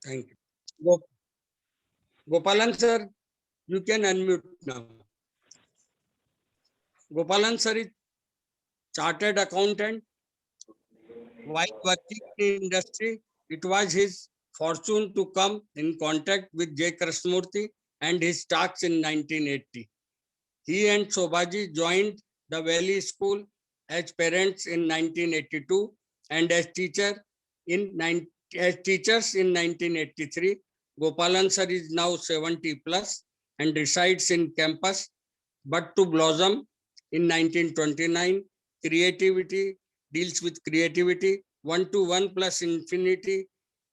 Thank you. Gopalan sir, you can unmute now. Gopalan sir is chartered accountant. While working in industry, it was his fortune to come in contact with J. Krishnamurti and his talks in 1980. He and Shobhaji joined the Valley School as parents in 1982 and as teachers in 1983. Gopalan sir is now 70 plus and resides in campus, but to blossom in 1929. Creativity deals with creativity, 1 to 1 plus infinity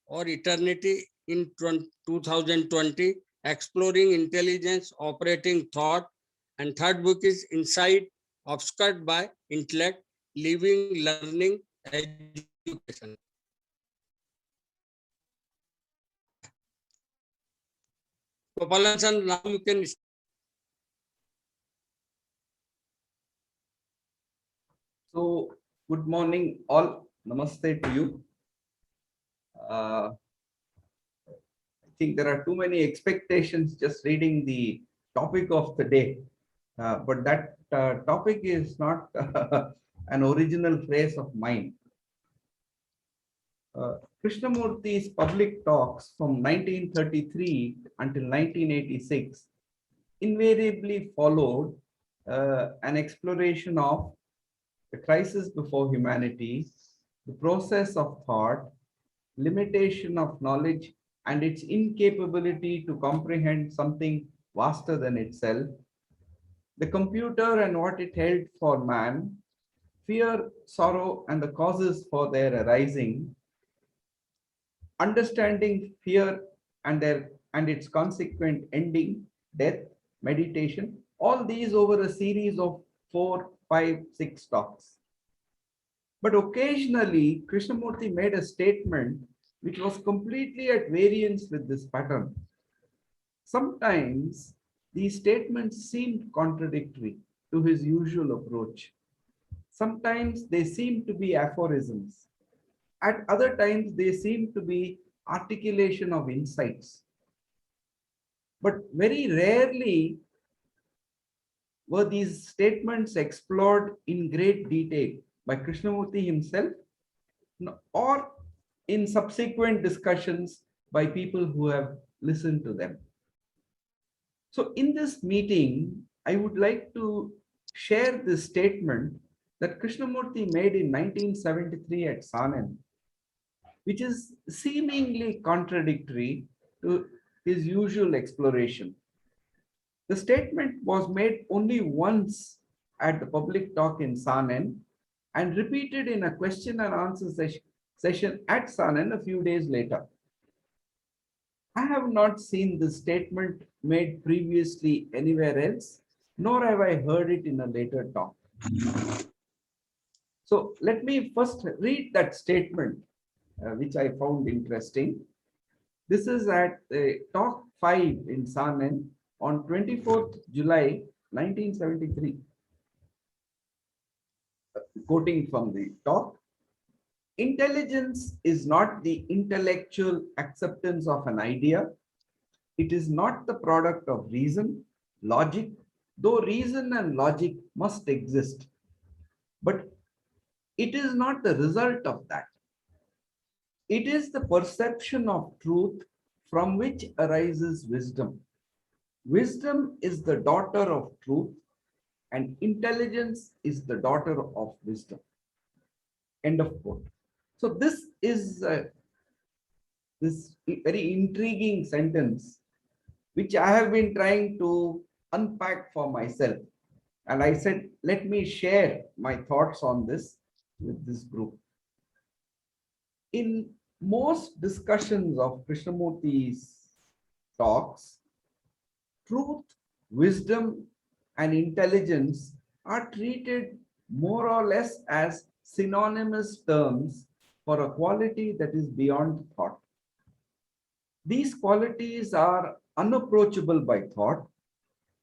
or eternity in 2020, exploring intelligence, operating thought, and third book is Inside, obscured by intellect, living, learning, education. Gopalan sir, now you can. So, good morning, all. Namaste to you. I think there are too many expectations just reading the topic of the day, but that topic is not an original phrase of mine. Krishnamurti's public talks from 1933 until 1986 invariably followed an exploration of the crisis before humanity, the process of thought, limitation of knowledge, and its incapability to comprehend something vaster than itself, the computer and what it held for man, fear, sorrow, and the causes for their arising, understanding fear and its consequent ending, death, meditation, all these over a series of 4, 5, 6 talks. But occasionally, Krishnamurti made a statement which was completely at variance with this pattern. Sometimes these statements seemed contradictory to his usual approach. Sometimes they seemed to be aphorisms. At other times, they seemed to be articulation of insights. But very rarely were these statements explored in great detail by Krishnamurti himself or in subsequent discussions by people who have listened to them. So in this meeting, I would like to share this statement that Krishnamurti made in 1973 at Sanen, which is seemingly contradictory to his usual exploration. The statement was made only once at the public talk in Sanen and repeated in a question and answer session at Sanen a few days later. I have not seen this statement made previously anywhere else, nor have I heard it in a later talk. So let me first read that statement, which I found interesting. This is at talk 5 in Sanen on 24th July 1973. Quoting from the talk, intelligence is not the intellectual acceptance of an idea. It is not the product of reason, logic, though reason and logic must exist. But it is not the result of that. It is the perception of truth from which arises wisdom. Wisdom is the daughter of truth, and intelligence is the daughter of wisdom. End of quote. So this is this very intriguing sentence, which I have been trying to unpack for myself. And I said, let me share my thoughts on this with this group. In most discussions of Krishnamurti's talks, truth, wisdom, and intelligence are treated more or less as synonymous terms for a quality that is beyond thought. These qualities are unapproachable by thought,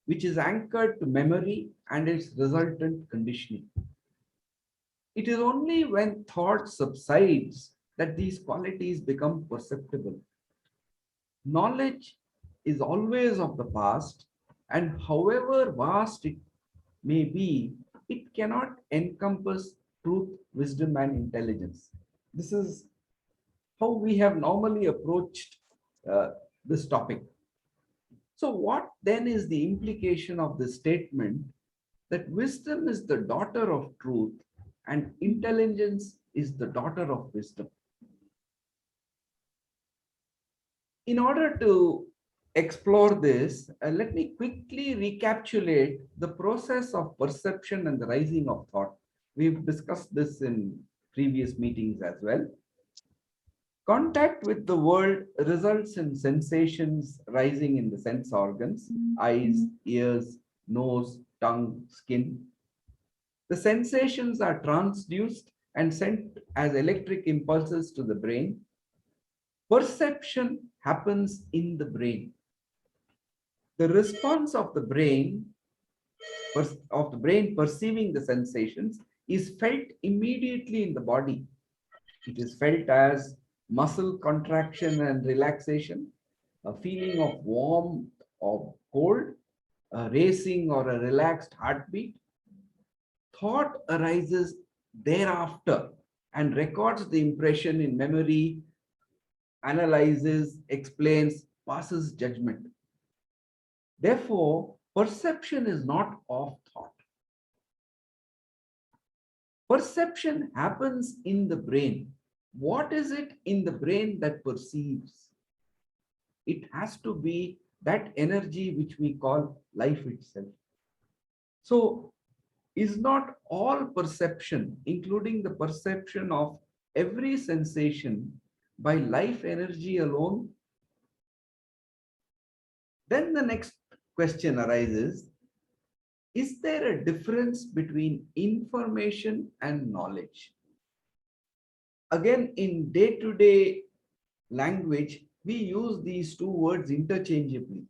which is anchored to memory and its resultant conditioning. It is only when thought subsides that these qualities become perceptible. Knowledge is always of the past, and however vast it may be, it cannot encompass truth, wisdom, and intelligence. This is how we have normally approached uh, this topic. So, what then is the implication of this statement that wisdom is the daughter of truth and intelligence is the daughter of wisdom? In order to explore this, let me quickly recapitulate the process of perception and the rising of thought. We've discussed this in previous meetings as well. Contact with the world results in sensations rising in the sense organs, eyes, ears, nose, tongue, skin. The sensations are transduced and sent as electric impulses to the brain. Perception happens in the brain. The response of the brain perceiving the sensations is felt immediately in the body. It is felt as muscle contraction and relaxation, a feeling of warmth or cold, a racing or a relaxed heartbeat. Thought arises thereafter and records the impression in memory, analyzes, explains, passes judgment. Therefore, perception is not of thought. Perception happens in the brain. What is it in the brain that perceives? It has to be that energy which we call life itself. So, is not all perception, including the perception of every sensation, by life energy alone? Then the next question arises, is there a difference between information and knowledge? Again, in day-to-day language, we use these two words interchangeably.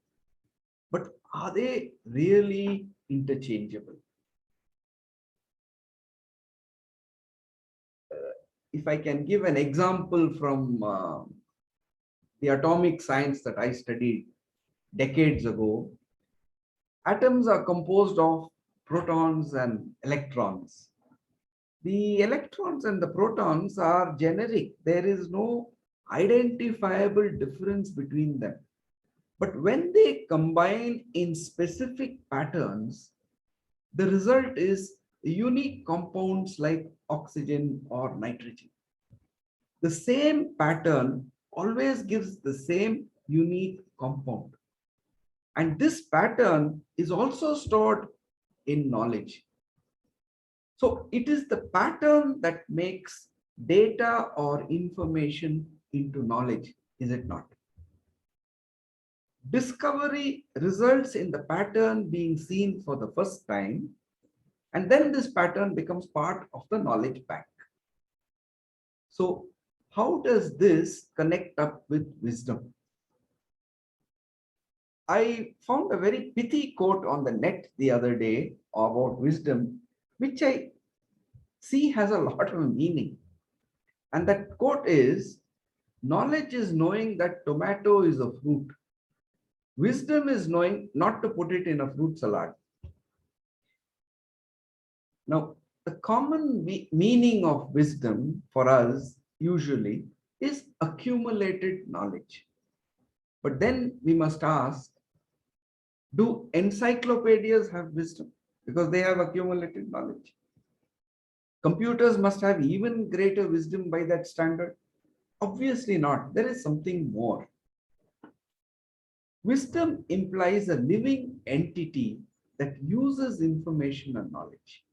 But are they really interchangeable? If I can give an example from the atomic science that I studied decades ago, atoms are composed of protons and electrons. The electrons and the protons are generic. There is no identifiable difference between them. But when they combine in specific patterns, the result is unique compounds like oxygen or nitrogen. The same pattern always gives the same unique compound. And this pattern is also stored in knowledge. So it is the pattern that makes data or information into knowledge, is it not? Discovery results in the pattern being seen for the first time, and then this pattern becomes part of the knowledge bank. So how does this connect up with wisdom? I found a very pithy quote on the net the other day about wisdom, which I see has a lot of meaning. And that quote is, knowledge is knowing that tomato is a fruit. Wisdom is knowing not to put it in a fruit salad. Now, the common meaning of wisdom for us usually is accumulated knowledge. But then we must ask, do encyclopedias have wisdom? Because they have accumulated knowledge. Computers must have even greater wisdom by that standard. Obviously not. There is something more. Wisdom implies a living entity that uses information and knowledge.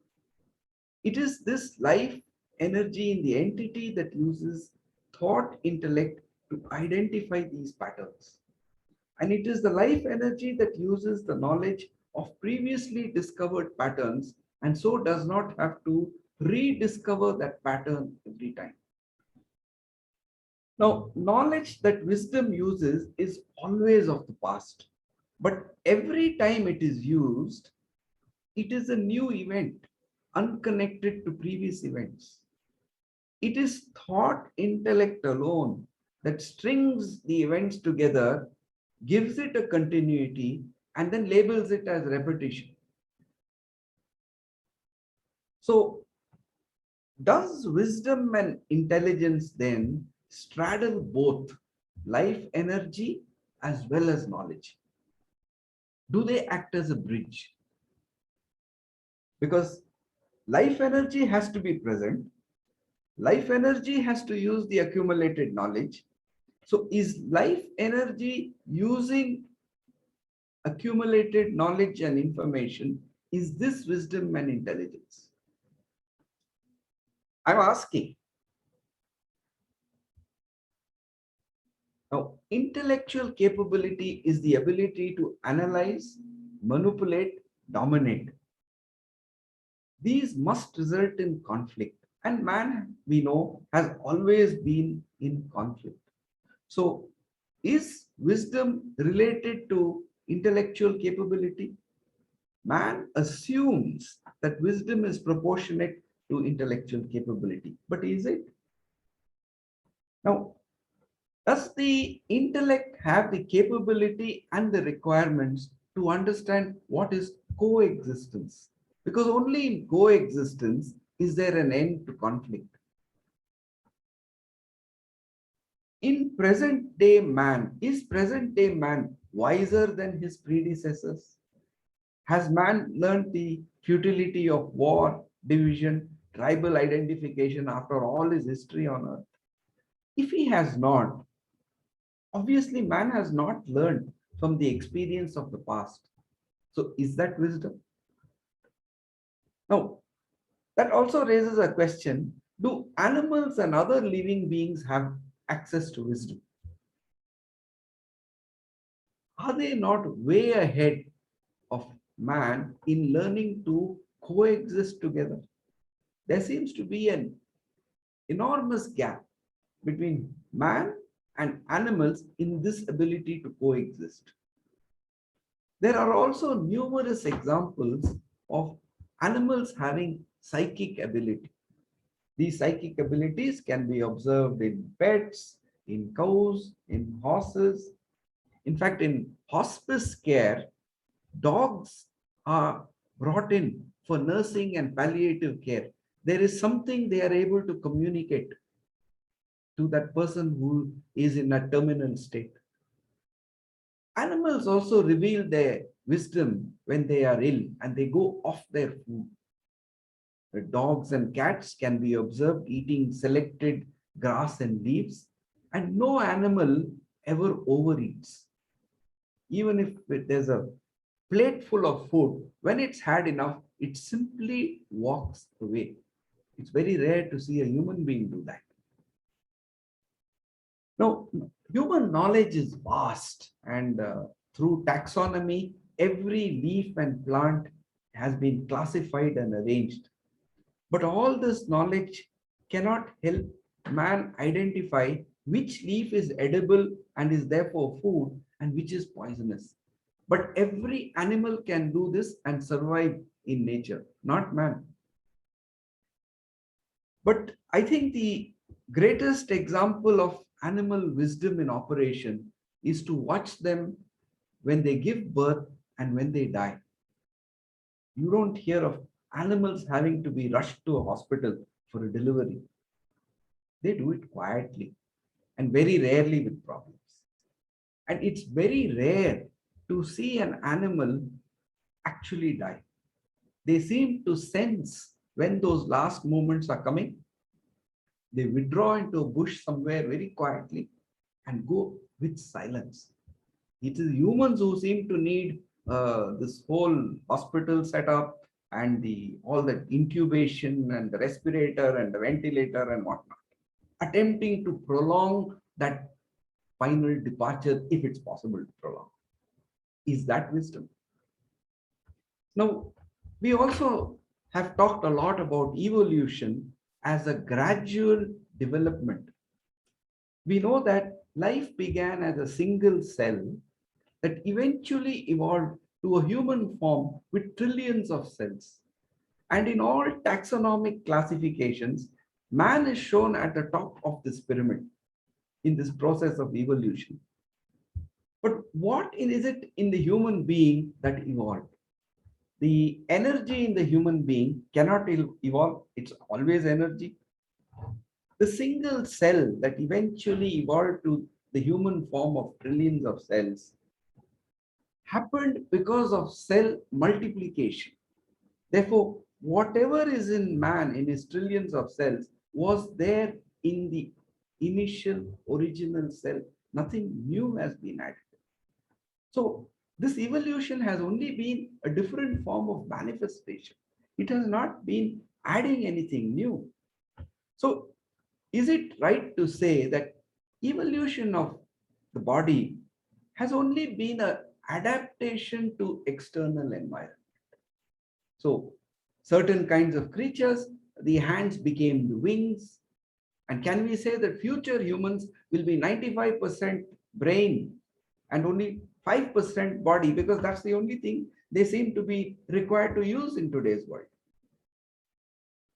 It is this life energy in the entity that uses thought intellect to identify these patterns. And it is the life energy that uses the knowledge of previously discovered patterns and so does not have to rediscover that pattern every time. Now, knowledge that wisdom uses is always of the past, but every time it is used, it is a new event, unconnected to previous events. It is thought intellect alone that strings the events together, gives it a continuity, and then labels it as repetition. So, does wisdom and intelligence then straddle both life energy as well as knowledge? Do they act as a bridge? Because life energy has to be present, life energy has to use the accumulated knowledge. So, is life energy using accumulated knowledge and information? Is this wisdom and intelligence? I'm asking. Now, intellectual capability is the ability to analyze, manipulate, dominate. These must result in conflict. And man, we know, has always been in conflict. So, is wisdom related to intellectual capability? Man assumes that wisdom is proportionate to intellectual capability. But is it? Now, does the intellect have the capability and the requirements to understand what is coexistence? Because only in coexistence is there an end to conflict. In present day man, is present day man wiser than his predecessors? Has man learned the futility of war, division, tribal identification after all his history on earth? If he has not, obviously man has not learned from the experience of the past. So is that wisdom? Now, that also raises a question, do animals and other living beings have access to wisdom? Are they not way ahead of man in learning to coexist together? There seems to be an enormous gap between man and animals in this ability to coexist. There are also numerous examples of animals having psychic ability. These psychic abilities can be observed in pets, in cows, in horses. In fact, in hospice care, dogs are brought in for nursing and palliative care. There is something they are able to communicate to that person who is in a terminal state. Animals also reveal their wisdom when they are ill and they go off their food. The dogs and cats can be observed eating selected grass and leaves, and no animal ever overeats. Even if there's a plate full of food, when it's had enough, it simply walks away. It's very rare to see a human being do that. Now, human knowledge is vast, and through taxonomy, every leaf and plant has been classified and arranged. But all this knowledge cannot help man identify which leaf is edible and is therefore food and which is poisonous. But every animal can do this and survive in nature, not man. But I think the greatest example of animal wisdom in operation is to watch them when they give birth and when they die. You don't hear of animals having to be rushed to a hospital for a delivery. They do it quietly and very rarely with problems. And it's very rare to see an animal actually die. They seem to sense when those last moments are coming. They withdraw into a bush somewhere very quietly and go with silence. It is humans who seem to need this whole hospital setup and the all the intubation and the respirator and the ventilator and whatnot, attempting to prolong that final departure if it's possible to prolong. Is that wisdom? Now, we also have talked a lot about evolution as a gradual development. We know that life began as a single cell that eventually evolved to a human form with trillions of cells. And in all taxonomic classifications, man is shown at the top of this pyramid. in this process of evolution. But what is it in the human being that evolved? The energy in the human being cannot evolve, it's always energy. The single cell that eventually evolved to the human form of trillions of cells happened because of cell multiplication. Therefore, whatever is in man in his trillions of cells was there in the initial original cell. Nothing new has been added. So this evolution has only been a different form of manifestation. It has not been adding anything new. So is it right to say that evolution of the body has only been an adaptation to external environment? So certain kinds of creatures, the hands became the wings. And can we say that future humans will be 95% brain and only 5% body, because that's the only thing they seem to be required to use in today's world?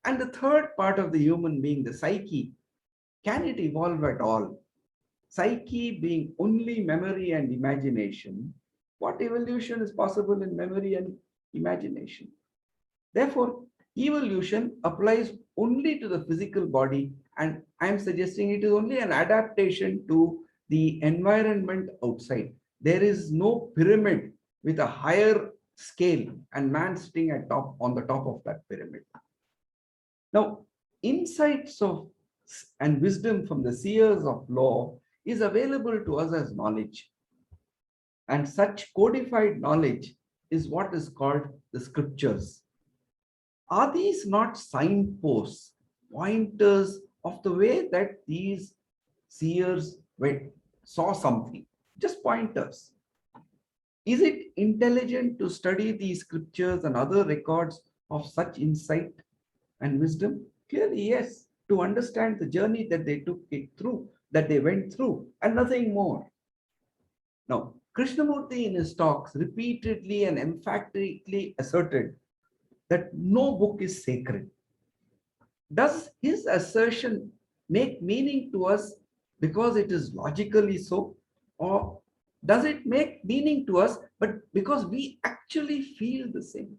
And the third part of the human being, the psyche, can it evolve at all? Psyche being only memory and imagination, what evolution is possible in memory and imagination? Therefore, evolution applies only to the physical body, and I am suggesting it is only an adaptation to the environment outside. There is no pyramid with a higher scale and man sitting on the top of that pyramid. Now, insights of and wisdom from the seers of law is available to us as knowledge. And such codified knowledge is what is called the scriptures. Are these not signposts, pointers of the way that these seers saw something? Just pointers. Is it intelligent to study these scriptures and other records of such insight and wisdom? Clearly, yes, to understand the journey that they took it through, that they went through, and nothing more. Now, Krishnamurti in his talks repeatedly and emphatically asserted that no book is sacred. Does his assertion make meaning to us because it is logically so? Or does it make meaning to us, but because we actually feel the same?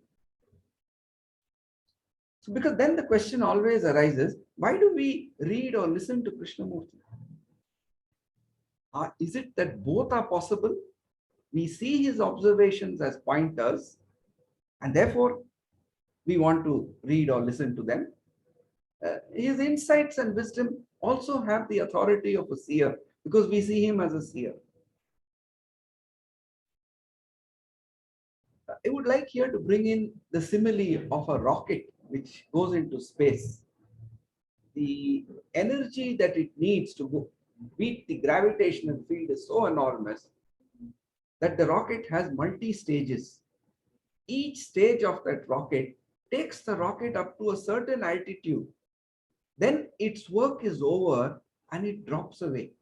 So, because then the question always arises, why do we read or listen to Krishnamurti? Is it that both are possible? We see his observations as pointers, and therefore we want to read or listen to them. His insights and wisdom also have the authority of a seer because we see him as a seer. I would like here to bring in the simile of a rocket which goes into space. The energy that it needs to go beat the gravitational field is so enormous that the rocket has multi-stages. Each stage of that rocket takes the rocket up to a certain altitude. Then its work is over and it drops away.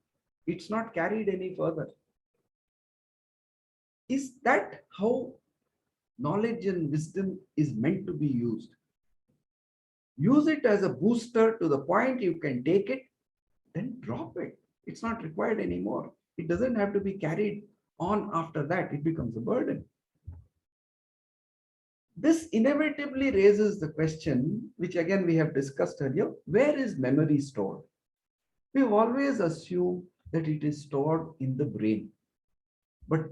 It's not carried any further. Is that how knowledge and wisdom is meant to be used? Use it as a booster to the point you can take it, then drop it. It's not required anymore. It doesn't have to be carried on after that. It becomes a burden. This inevitably raises the question, which again we have discussed earlier, where is memory stored? We've always assumed that it is stored in the brain. But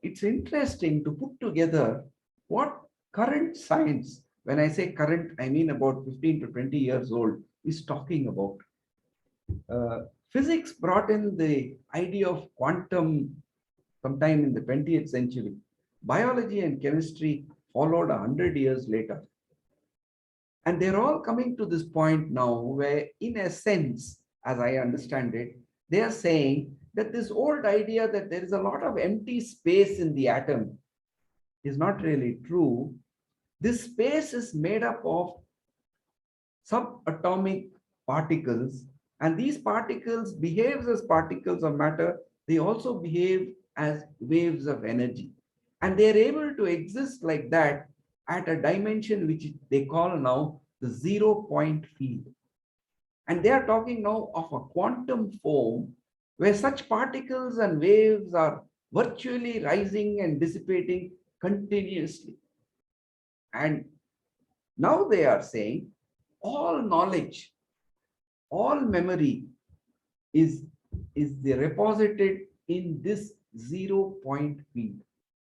it's interesting to put together what current science, when I say current, I mean about 15 to 20 years old, is talking about. Physics brought in the idea of quantum sometime in the 20th century. Biology and chemistry followed 100 years later. And they're all coming to this point now where, in a sense, as I understand it, they are saying that this old idea that there is a lot of empty space in the atom is not really true. This space is made up of subatomic particles, and these particles behave as particles of matter. They also behave as waves of energy, and they are able to exist like that at a dimension which they call now the 0 point field. And they are talking now of a quantum form where such particles and waves are virtually rising and dissipating continuously. And now they are saying all knowledge, all memory is, is the reposited in this 0 point field.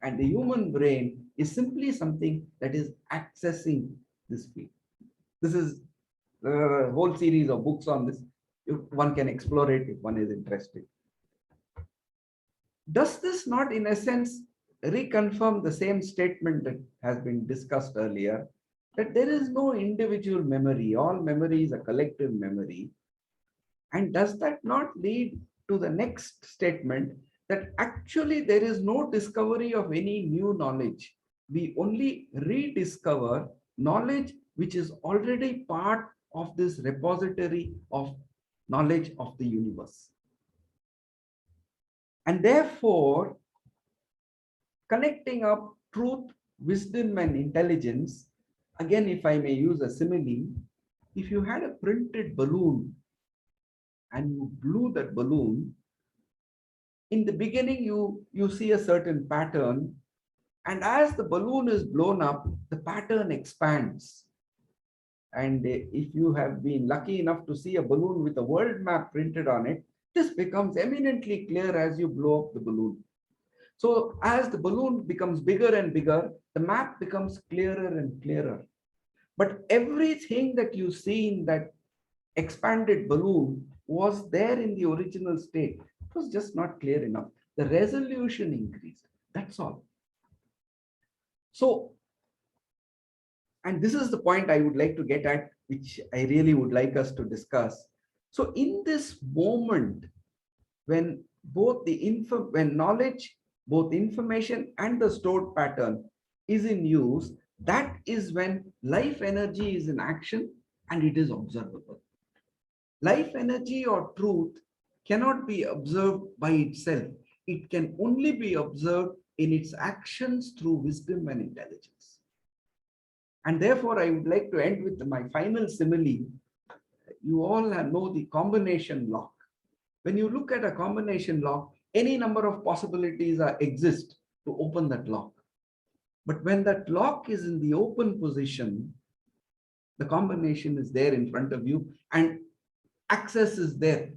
And the human brain is simply something that is accessing this field. This is a whole series of books on this. One can explore it if one is interested. Does this not, in essence, reconfirm the same statement that has been discussed earlier, that there is no individual memory, all memory is a collective memory? And does that not lead to the next statement that actually there is no discovery of any new knowledge? We only rediscover knowledge which is already part of this repository of knowledge of the universe. And therefore, connecting up truth, wisdom, and intelligence, again, if I may use a simile, if you had a printed balloon and you blew that balloon, in the beginning, you see a certain pattern. And as the balloon is blown up, the pattern expands. And if you have been lucky enough to see a balloon with a world map printed on it, this becomes eminently clear as you blow up the balloon. So as the balloon becomes bigger and bigger, the map becomes clearer and clearer. But everything that you see in that expanded balloon was there in the original state. It was just not clear enough. The resolution increased. That's all. So, and this is the point I would like to get at, which I really would like us to discuss. So in this moment, when both when knowledge, both information and the stored pattern is in use, that is when life energy is in action and it is observable. Life energy or truth cannot be observed by itself. It can only be observed in its actions through wisdom and intelligence. And therefore, I would like to end with my final simile. You all know the combination lock. When you look at a combination lock, any number of possibilities exist to open that lock. But when that lock is in the open position, the combination is there in front of you and access is there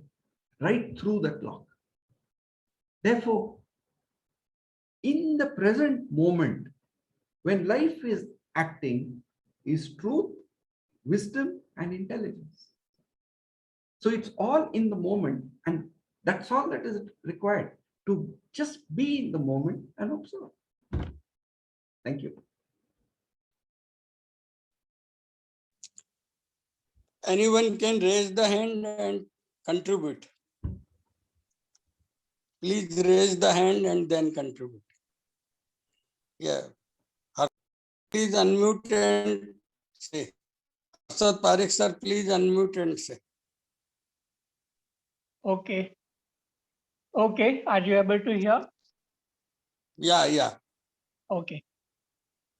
right through that lock. Therefore, in the present moment, when life is acting, is truth, wisdom, and intelligence. So it's all in the moment, and that's all that is required, to just be in the moment and observe. Thank you. Anyone can raise the hand and contribute. Please raise the hand and then contribute. Yeah. Please unmute and say. Arsad Parekh sir, please unmute and say. Okay. Okay. Are you able to hear? Yeah. Okay.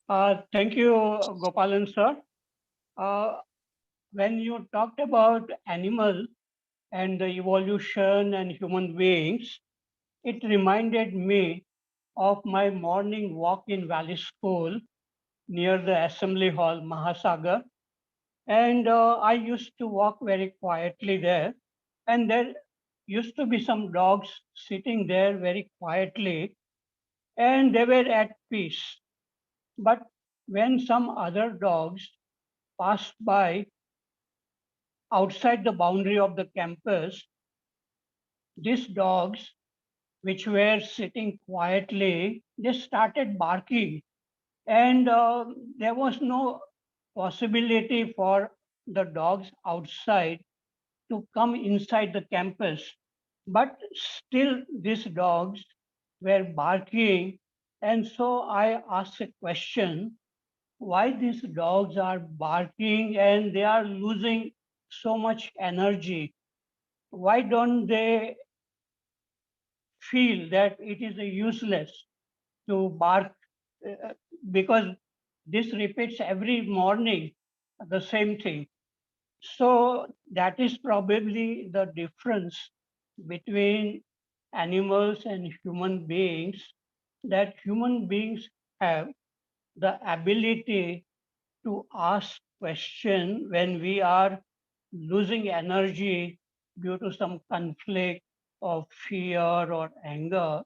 Thank you, Gopalan sir. When you talked about animals and the evolution and human beings, it reminded me of my morning walk in Valley School near the Assembly Hall, Mahasagar. And I used to walk very quietly there. And there used to be some dogs sitting there very quietly, and they were at peace. But when some other dogs passed by outside the boundary of the campus, these dogs, which were sitting quietly, they started barking. And there was no possibility for the dogs outside to come inside the campus. But still, these dogs were barking. And so I asked a question, why these dogs are barking and they are losing so much energy? Why don't they feel that it is useless to bark? Because this repeats every morning the same thing. So that is probably the difference between animals and human beings, that human beings have the ability to ask question when we are losing energy due to some conflict of fear or anger.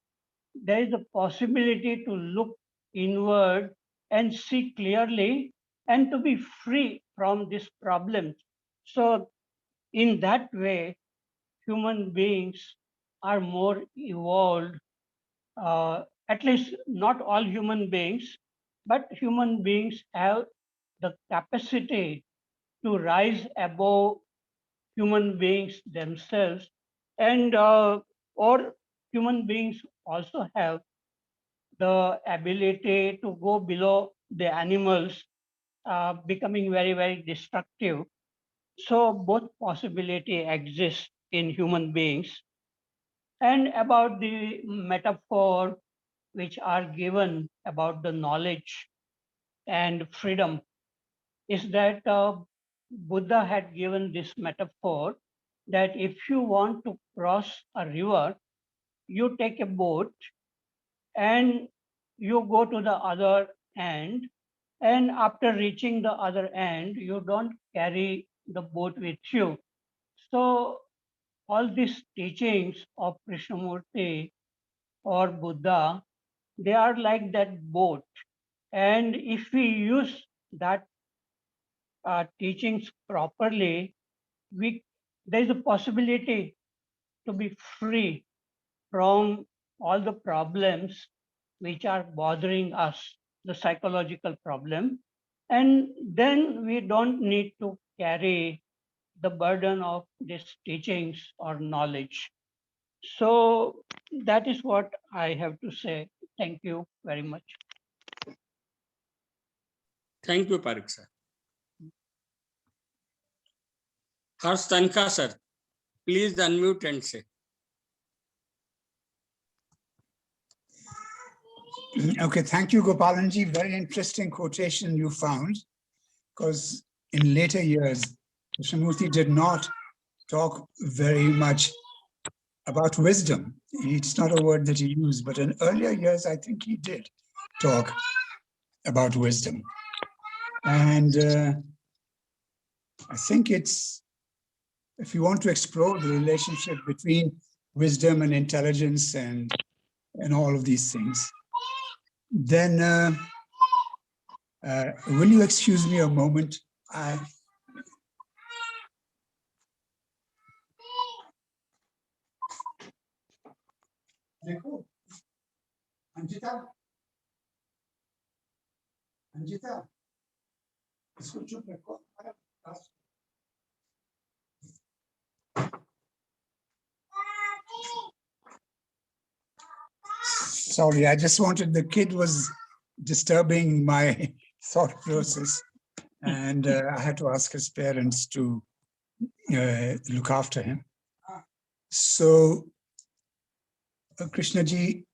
There is a possibility to look inward and see clearly and to be free from these problems. So in that way, human beings are more evolved, at least not all human beings, but human beings have the capacity to rise above human beings themselves, and or human beings also have the ability to go below the animals, becoming very, very destructive. So both possibility exist in human beings. And about the metaphor which are given about the knowledge and freedom is that Buddha had given this metaphor that if you want to cross a river, you take a boat and you go to the other end. And after reaching the other end, you don't carry the boat with you. So all these teachings of Krishnamurti or Buddha, they are like that boat. And if we use that teachings properly, we there is a possibility to be free from all the problems which are bothering us, the psychological problem. And then we don't need to carry the burden of these teachings or knowledge. So that is what I have to say. Thank you very much. Thank you, Parik sir. Harsh Tanka sir, please unmute and say. Okay, thank you, Gopalanji. Very interesting quotation you found, because in later years, Krishnamurti did not talk very much about wisdom. It's not a word that he used, but in earlier years, I think he did talk about wisdom. And I think it's, if you want to explore the relationship between wisdom and intelligence and all of these things, then will you excuse me a moment? Anjita? Anjita? इसको चुप रखो. Sorry, I just wanted, the kid was disturbing my thought process, and I had to ask his parents to look after him. So, Krishnaji,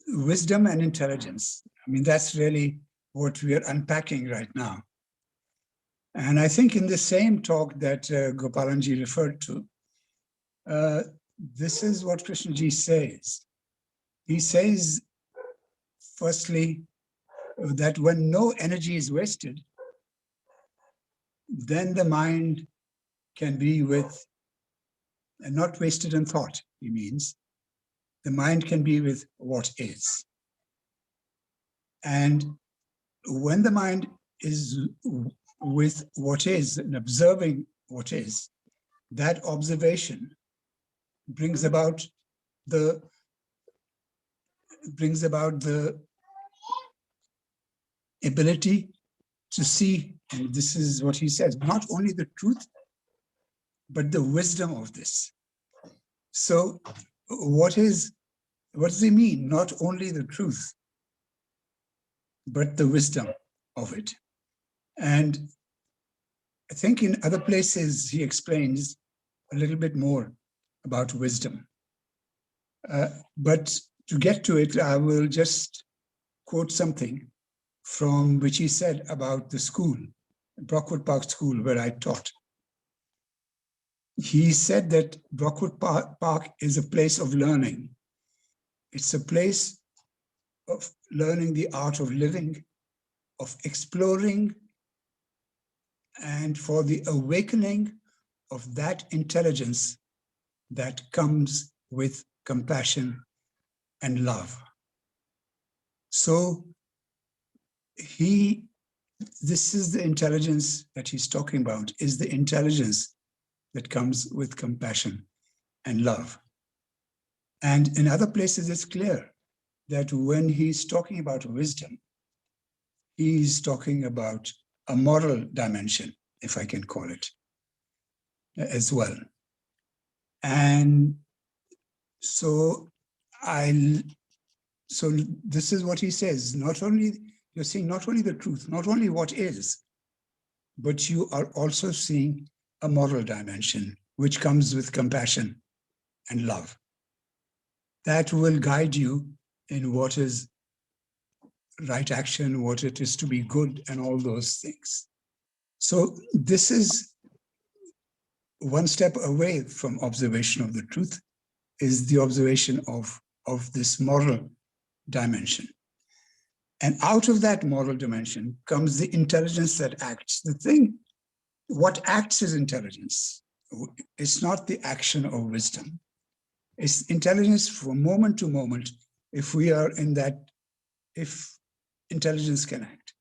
wisdom and intelligence, I mean, that's really what we are unpacking right now. And I think in the same talk that Gopalanji referred to, this is what Krishnaji says. He says, firstly, that when no energy is wasted, then the mind can be with, and not wasted in thought, he means, the mind can be with what is. And when the mind is with what is and observing what is, that observation brings about the ability to see, and this is what he says, not only the truth, but the wisdom of this. So what does he mean? Not only the truth, but the wisdom of it. And I think in other places he explains a little bit more about wisdom. But to get to it, I will just quote something from which he said about the school, Brockwood Park School, where I taught. he said that Brockwood Park is a place of learning. It's a place of learning the art of living, of exploring, and for the awakening of that intelligence that comes with compassion and love. So this is the intelligence that he's talking about, is the intelligence that comes with compassion and love. And in other places, it's clear that when he's talking about wisdom, he's talking about a moral dimension, if I can call it, as well. And so this is what he says, you're seeing not only the truth, not only what is, but you are also seeing a moral dimension, which comes with compassion and love. That will guide you in what is right action, what it is to be good, and all those things. So this is one step away from observation of the truth, is the observation of this moral dimension. And out of that moral dimension comes the intelligence that acts. What acts is intelligence. It's not the action of wisdom. It's intelligence from moment to moment, if intelligence can act.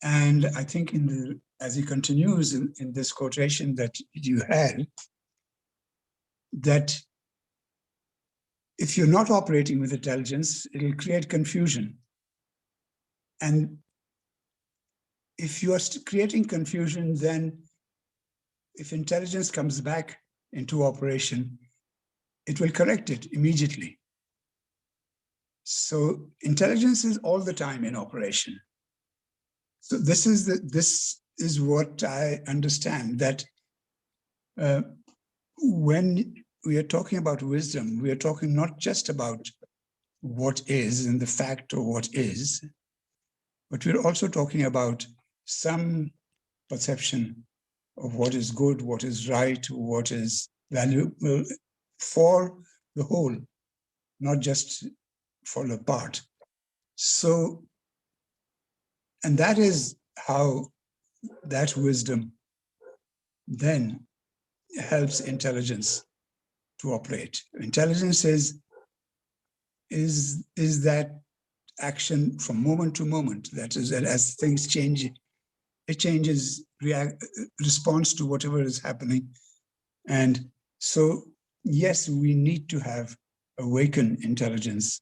And I think as he continues in this quotation that you had, that if you're not operating with intelligence, it'll create confusion. And if you are creating confusion, then if intelligence comes back into operation, it will correct it immediately. So intelligence is all the time in operation. So this is what I understand, that when we are talking about wisdom, we are talking not just about what is and the fact of what is, but we're also talking about some perception of what is good, what is right, what is valuable for the whole, not just for the part. So, and that is how that wisdom then helps intelligence to operate. Intelligence is that action from moment to moment. That is, that as things change, it changes, responds to whatever is happening. And so, yes, we need to have awakened intelligence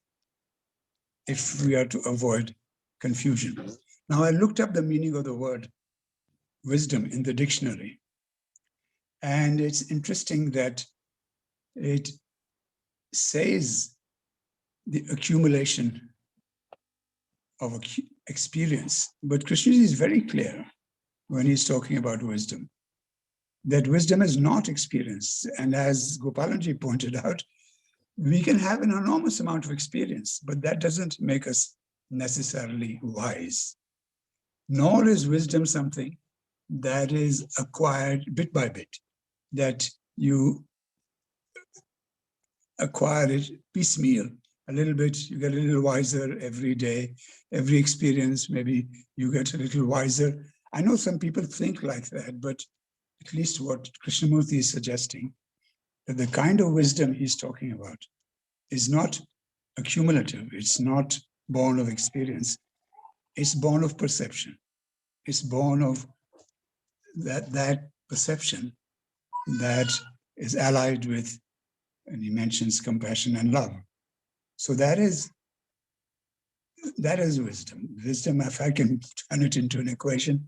if we are to avoid confusion. Now, I looked up the meaning of the word wisdom in the dictionary. And it's interesting that it says the accumulation of experience. But Krishnaji is very clear when he's talking about wisdom, that wisdom is not experience. And as Gopalanji pointed out, we can have an enormous amount of experience, but that doesn't make us necessarily wise. Nor is wisdom something that is acquired bit by bit, that you acquire it piecemeal. A little bit, you get a little wiser every day. Every experience, maybe you get a little wiser. I know some people think like that, but at least what Krishnamurti is suggesting, that the kind of wisdom he's talking about is not accumulative. It's not born of experience. It's born of perception. It's born of that perception that is allied with, and he mentions compassion and love. So that is wisdom. Wisdom, if I can turn it into an equation,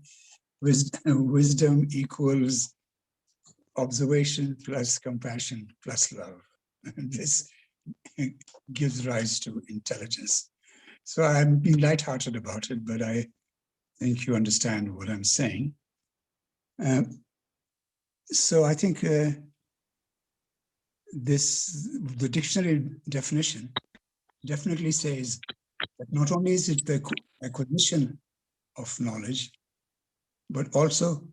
wisdom equals observation plus compassion plus love. And this gives rise to intelligence. So I'm being lighthearted about it, but I think you understand what I'm saying. So I think the dictionary definition definitely says that not only is it the acquisition of knowledge, but also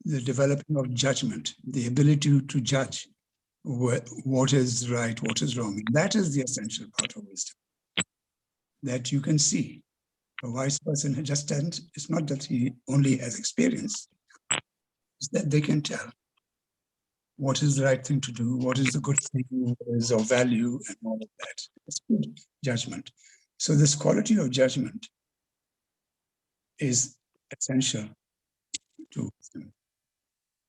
the developing of judgment, the ability to judge what is right, what is wrong. That is the essential part of wisdom, that you can see. A wise person just doesn't, it's not that he only has experience, it's that they can tell what is the right thing to do, what is the good thing, what is of value, and all of that. It's good judgment. So this quality of judgment is essential to wisdom.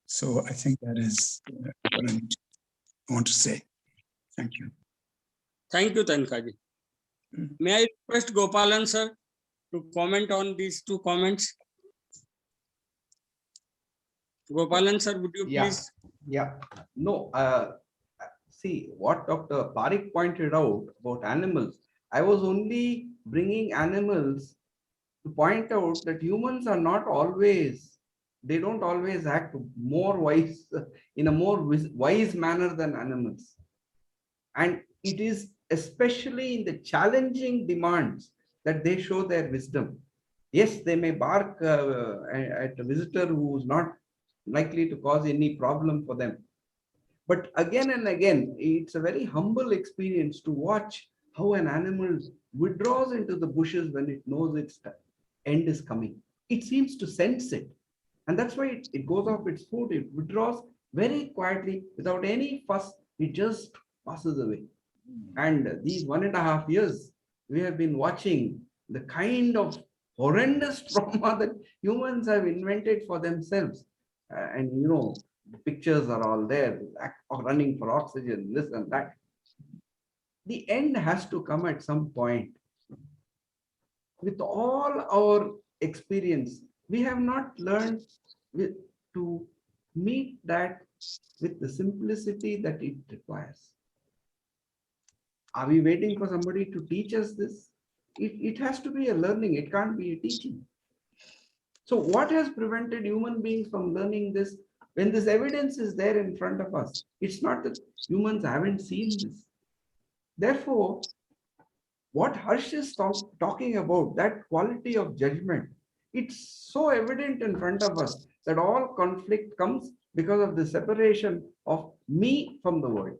So I think that is what I want to say. Thank you. Thank you, Tankaji. May I request Gopalan sir to comment on these two comments? Gopalan sir, would you Yeah. please? Yeah, no, see what Dr. Parikh pointed out about animals. I was only bringing animals to point out that humans are not always, they don't always act more wise, in a more wise manner than animals. And it is especially in the challenging demands that they show their wisdom. Yes, they may bark at a visitor who is not likely to cause any problem for them. But again and again, it's a very humble experience to watch how an animal withdraws into the bushes when it knows its end is coming. It seems to sense it. And that's why it goes off its food. It withdraws very quietly without any fuss. It just passes away. And these 1.5 years, we have been watching the kind of horrendous trauma that humans have invented for themselves. And you know, the pictures are all there, running for oxygen, this and that. The end has to come at some point. With all our experience, we have not learned to meet that with the simplicity that it requires. Are we waiting for somebody to teach us this? It has to be a learning, it can't be a teaching. So what has prevented human beings from learning this? When this evidence is there in front of us, it's not that humans haven't seen this. Therefore, what Harsh is talking about, that quality of judgment, it's so evident in front of us that all conflict comes because of the separation of me from the world.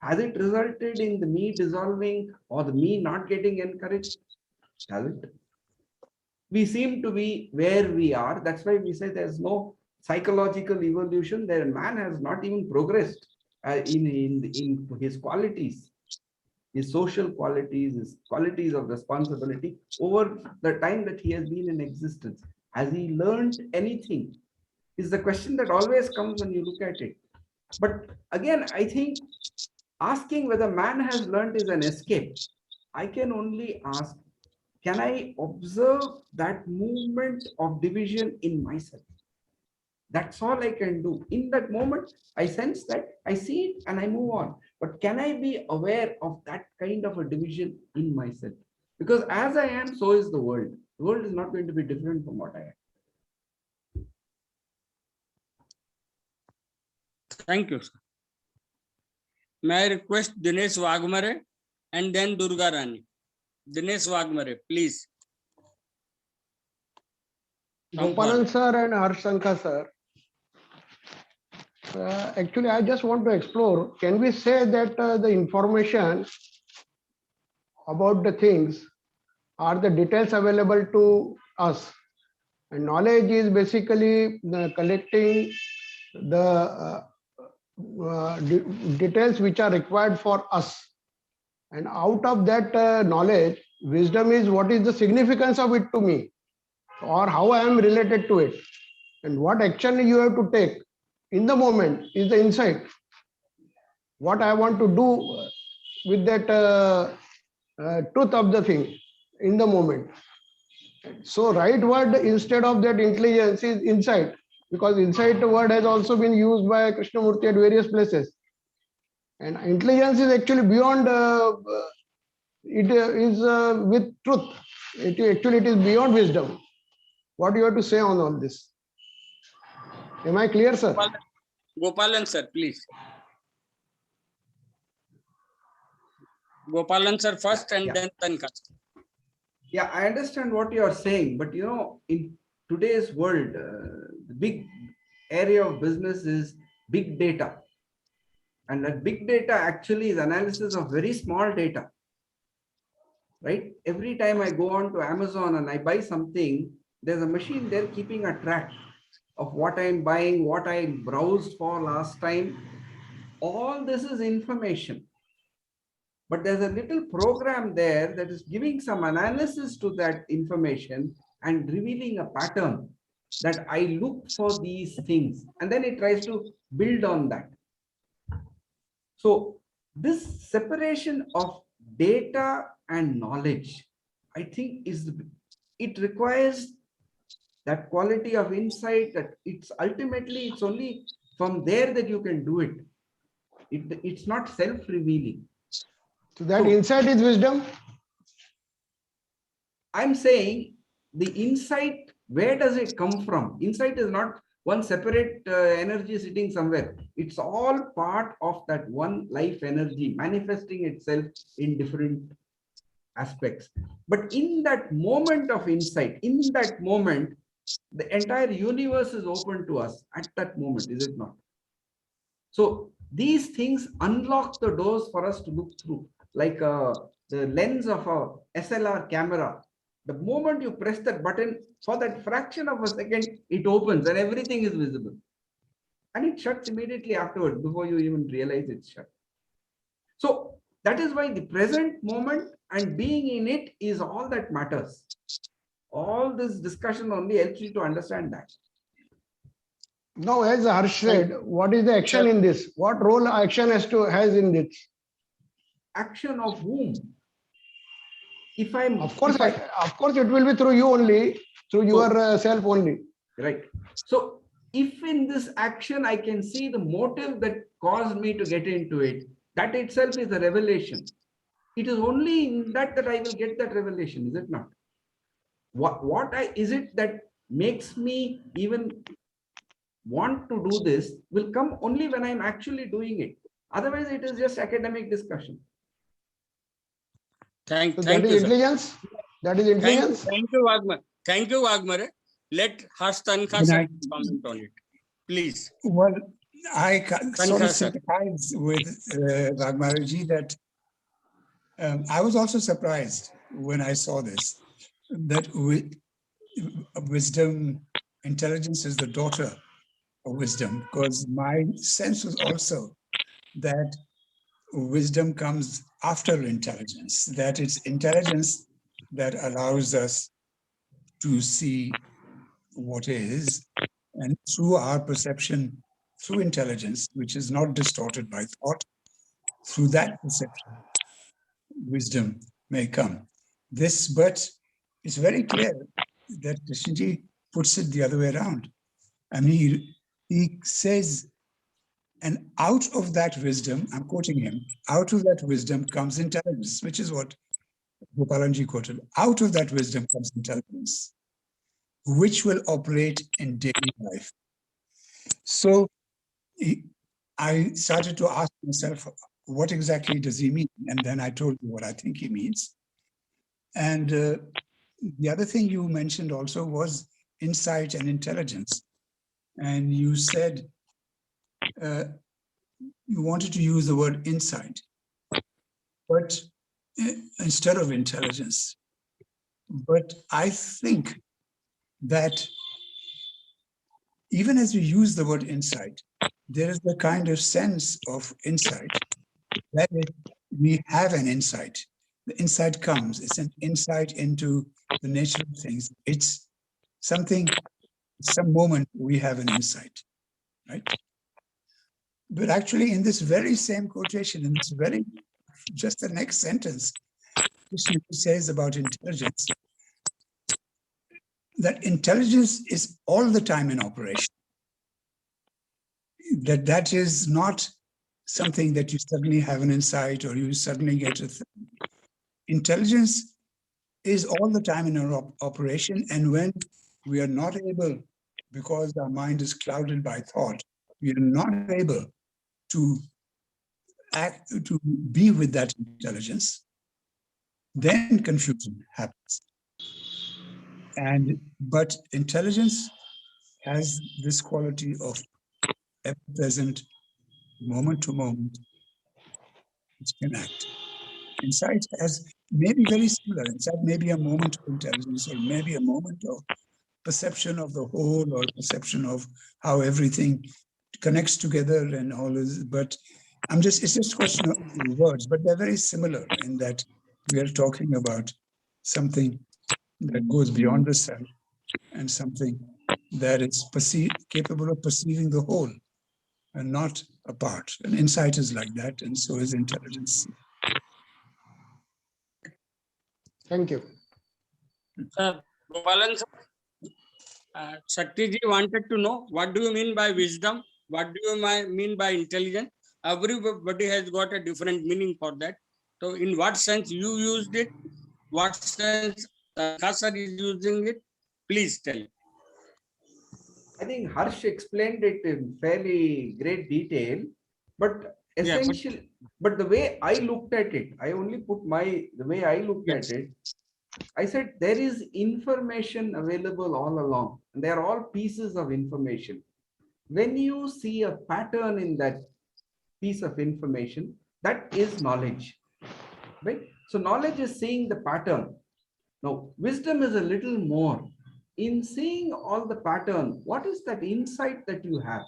Has it resulted in the me dissolving or the me not getting encouraged? Has it? We seem to be where we are. That's why we say there's no psychological evolution. There, man has not even progressed in his qualities, his social qualities, his qualities of responsibility over the time that he has been in existence. Has he learned anything? Is the question that always comes when you look at it. But again, I think asking whether man has learned is an escape. I can only ask, can I observe that movement of division in myself? That's all I can do. In that moment, I sense that, I see it, and I move on. But can I be aware of that kind of a division in myself? Because as I am, so is the world. The world is not going to be different from what I am. Thank you, sir. May I request Dinesh Wagmare and then Durga Rani. Dinesh Wagmare, please. Gopalan sir and Harshankar sir. Actually, I just want to explore. Can we say that the information about the things are the details available to us? And knowledge is basically collecting the details which are required for us. And out of that knowledge, wisdom is what is the significance of it to me, or how I am related to it, and what action you have to take in the moment is the insight. What I want to do with that truth of the thing in the moment. So right word instead of that intelligence is insight, because insight word has also been used by Krishnamurti at various places. And intelligence is actually beyond, it is with truth. It is beyond wisdom. What do you have to say on all this? Am I clear, sir? Gopalan sir, please. Gopalan sir first and then Tanka. Yeah, I understand what you are saying, but you know, in today's world, the big area of business is big data. And that big data actually is analysis of very small data, right? Every time I go on to Amazon and I buy something, there's a machine there keeping a track of what I'm buying, what I browsed for last time. All this is information. But there's a little program there that is giving some analysis to that information and revealing a pattern that I look for these things. And then it tries to build on that. So this separation of data and knowledge, I think it requires that quality of insight that it's only from there that you can do it. It's not self-revealing. So that So- insight is wisdom. I'm saying the insight, where does it come from? Insight is not one separate energy sitting somewhere. It's all part of that one life energy manifesting itself in different aspects. But in that moment of insight, in that moment, the entire universe is open to us at that moment, is it not? So these things unlock the doors for us to look through, like the lens of a SLR camera. The moment you press that button, for that fraction of a second, it opens and everything is visible. And it shuts immediately afterwards before you even realize it's shut. So that is why the present moment and being in it is all that matters. All this discussion only helps you to understand that. Now, as Harsh said, what is the action in this? What role action has in this? Action of whom? If I'm, Of course, if I- of course, it will be through you only, through your self only. right. So if in this action I can see the motive that caused me to get into it, that itself is a revelation. It is only in that I will get that revelation, is it not? What is it that makes me even want to do this will come only when I'm actually doing it. Otherwise, it is just academic discussion. Thank So that you, is sir. intelligence. That is intelligence. Thank you, Wagmare. Thank you, Wagmare. Let Harsh Tankha Good sir night. comment on it, please. Well, I sort of Tankha, sir. sympathize with Wagmaraji that I was also surprised when I saw this, that wisdom, intelligence is the daughter of wisdom, because my sense was also that wisdom comes after intelligence, that it's intelligence that allows us to see what is, and through our perception, through intelligence, which is not distorted by thought, through that perception, wisdom may come. But it's very clear that Krishnji puts it the other way around. I mean, he says, and out of that wisdom, I'm quoting him, out of that wisdom comes intelligence, which is what Gopalanji quoted. Out of that wisdom comes intelligence, which will operate in daily life. So I started to ask myself, what exactly does he mean? And then I told you what I think he means. And the other thing you mentioned also was insight and intelligence. And you said you wanted to use the word insight, but instead of intelligence. But I think that even as we use the word insight, there is the kind of sense of insight that we have an insight. The insight comes, it's an insight into the nature of things. It's something, some moment we have an insight, right? But actually in this very same quotation, in this very, just the next sentence, Krishna says about intelligence, that intelligence is all the time in operation. That is not something that you suddenly have an insight or you suddenly get a thing. Intelligence is all the time in our operation, and when we are not able, because our mind is clouded by thought, we are not able to act, to be with that intelligence, then confusion happens. But intelligence has this quality of ever present, moment to moment, which can act. Insight has maybe very similar. Insight may be a moment of intelligence, or maybe a moment of perception of the whole, or perception of how everything connects together and all is. But it's just a question of words, but they're very similar in that we are talking about something that goes beyond the self and something that is capable of perceiving the whole and not a part. And insight is like that, and so is intelligence. Thank you. Gopalan sir, Shakti ji wanted to know, what do you mean by wisdom? What do you mean by intelligence? Everybody has got a different meaning for that. So in what sense you used it? What sense Khasar is using it? Please tell. I think Harsh explained it in fairly great detail, but Yeah, but- essentially, but the way I looked at it, I only put the way I looked Yes. at it, I said there is information available all along, and they are all pieces of information. When you see a pattern in that piece of information, that is knowledge, right? So knowledge is seeing the pattern. Now, wisdom is a little more. In seeing all the pattern, what is that insight that you have?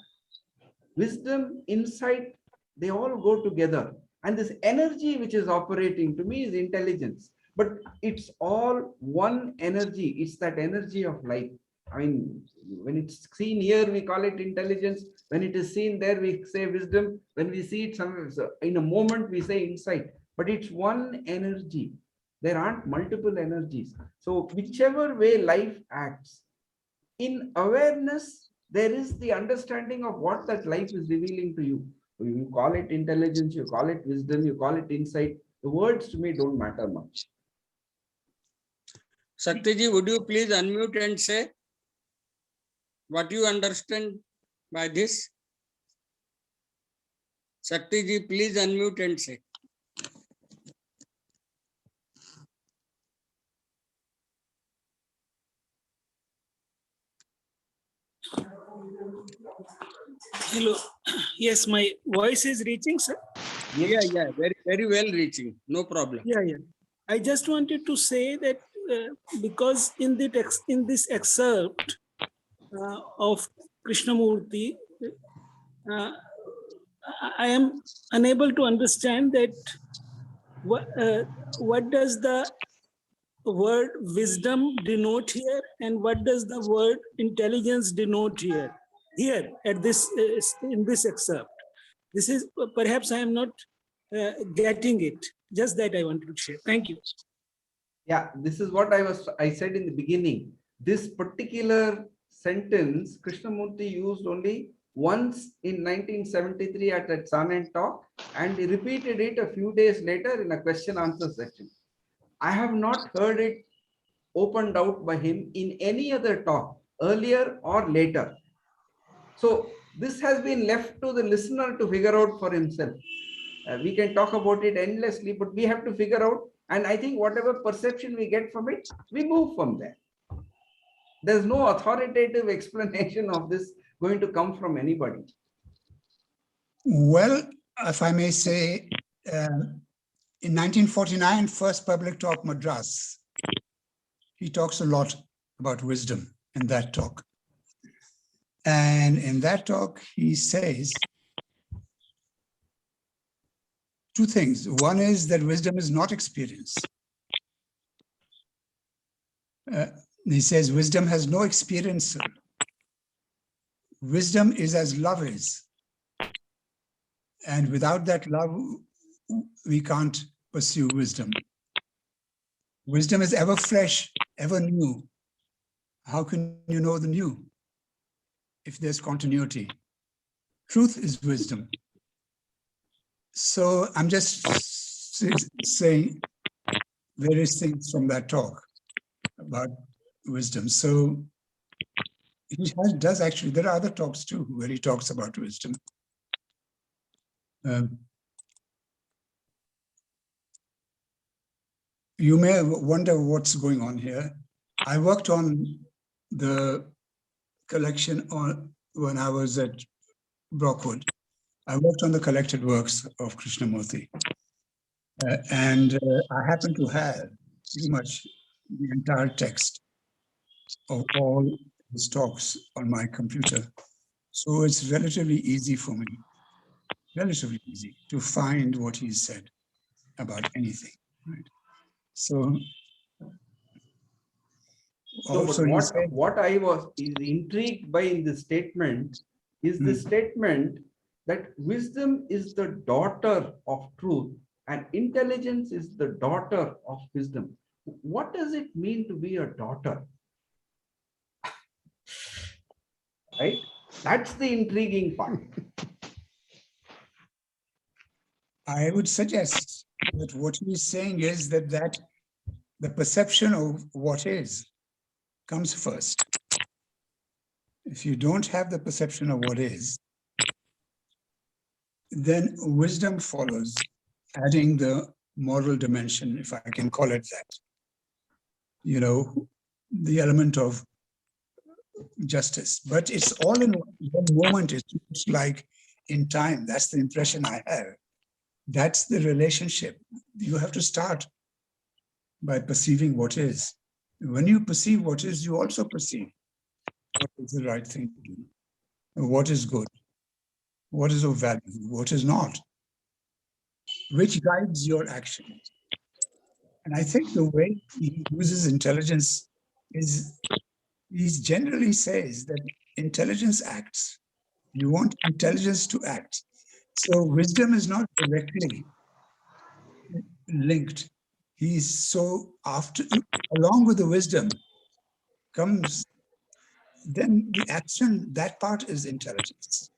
Wisdom, insight, they all go together. And this energy which is operating to me is intelligence. But it's all one energy. It's that energy of life. I mean, when it's seen here, we call it intelligence. When it is seen there, we say wisdom. When we see it somewhere, in a moment, we say insight. But it's one energy. There aren't multiple energies. So whichever way life acts, in awareness, there is the understanding of what that life is revealing to you. You call it intelligence, you call it wisdom, you call it insight. The words to me don't matter much. Shakti ji, would you please unmute and say what you understand by this? Shakti ji, please unmute and say. Hello. Yes, my voice is reaching, sir. Yeah, very, very well reaching. No problem. Yeah. I just wanted to say that because in this excerpt of Krishnamurti, I am unable to understand that what does the word wisdom denote here, and what does the word intelligence denote here at this in this excerpt. This is perhaps I am not getting it. Just that I wanted to share. Thank you. Yeah, this is what I said in the beginning. This particular sentence, Krishnamurti used only once in 1973 at that Sun talk, and he repeated it a few days later in a question answer section. I have not heard it opened out by him in any other talk, earlier or later. So this has been left to the listener to figure out for himself. We can talk about it endlessly, but we have to figure out. And I think whatever perception we get from it, we move from there. There's no authoritative explanation of this going to come from anybody. Well, if I may say, in 1949, first public talk Madras, he talks a lot about wisdom in that talk. And in that talk, he says two things. One is that wisdom is not experience. He says wisdom has no experiencer. Wisdom is as love is. And without that love, we can't pursue wisdom. Wisdom is ever fresh, ever new. How can you know the new if there's continuity? Truth is wisdom. So I'm just saying various things from that talk about wisdom. So he does actually, there are other talks too where he talks about wisdom. You may wonder what's going on here. I worked on the collection on when I was at Brockwood. I worked on the collected works of Krishnamurti. And I happen to have pretty much the entire text of all his talks on my computer. So it's relatively easy for me, relatively easy to find what he said about anything. Right? So So, also but he said, what I was is intrigued by in this statement is the statement that wisdom is the daughter of truth and intelligence is the daughter of wisdom. What does it mean to be a daughter? Right? That's the intriguing part. I would suggest that what he's saying is that the perception of what is comes first. If you don't have the perception of what is, then wisdom follows, adding the moral dimension, if I can call it that. You know, the element of justice. But it's all in one moment. It's like in time. That's the impression I have. That's the relationship. You have to start by perceiving what is. When you perceive what is, you also perceive what is the right thing to do, what is good, what is of value, what is not, which guides your actions. And I think the way he uses intelligence is, he generally says that intelligence acts. You want intelligence to act. So wisdom is not directly linked. He's so after, along with the wisdom comes then the action, that part is intelligence.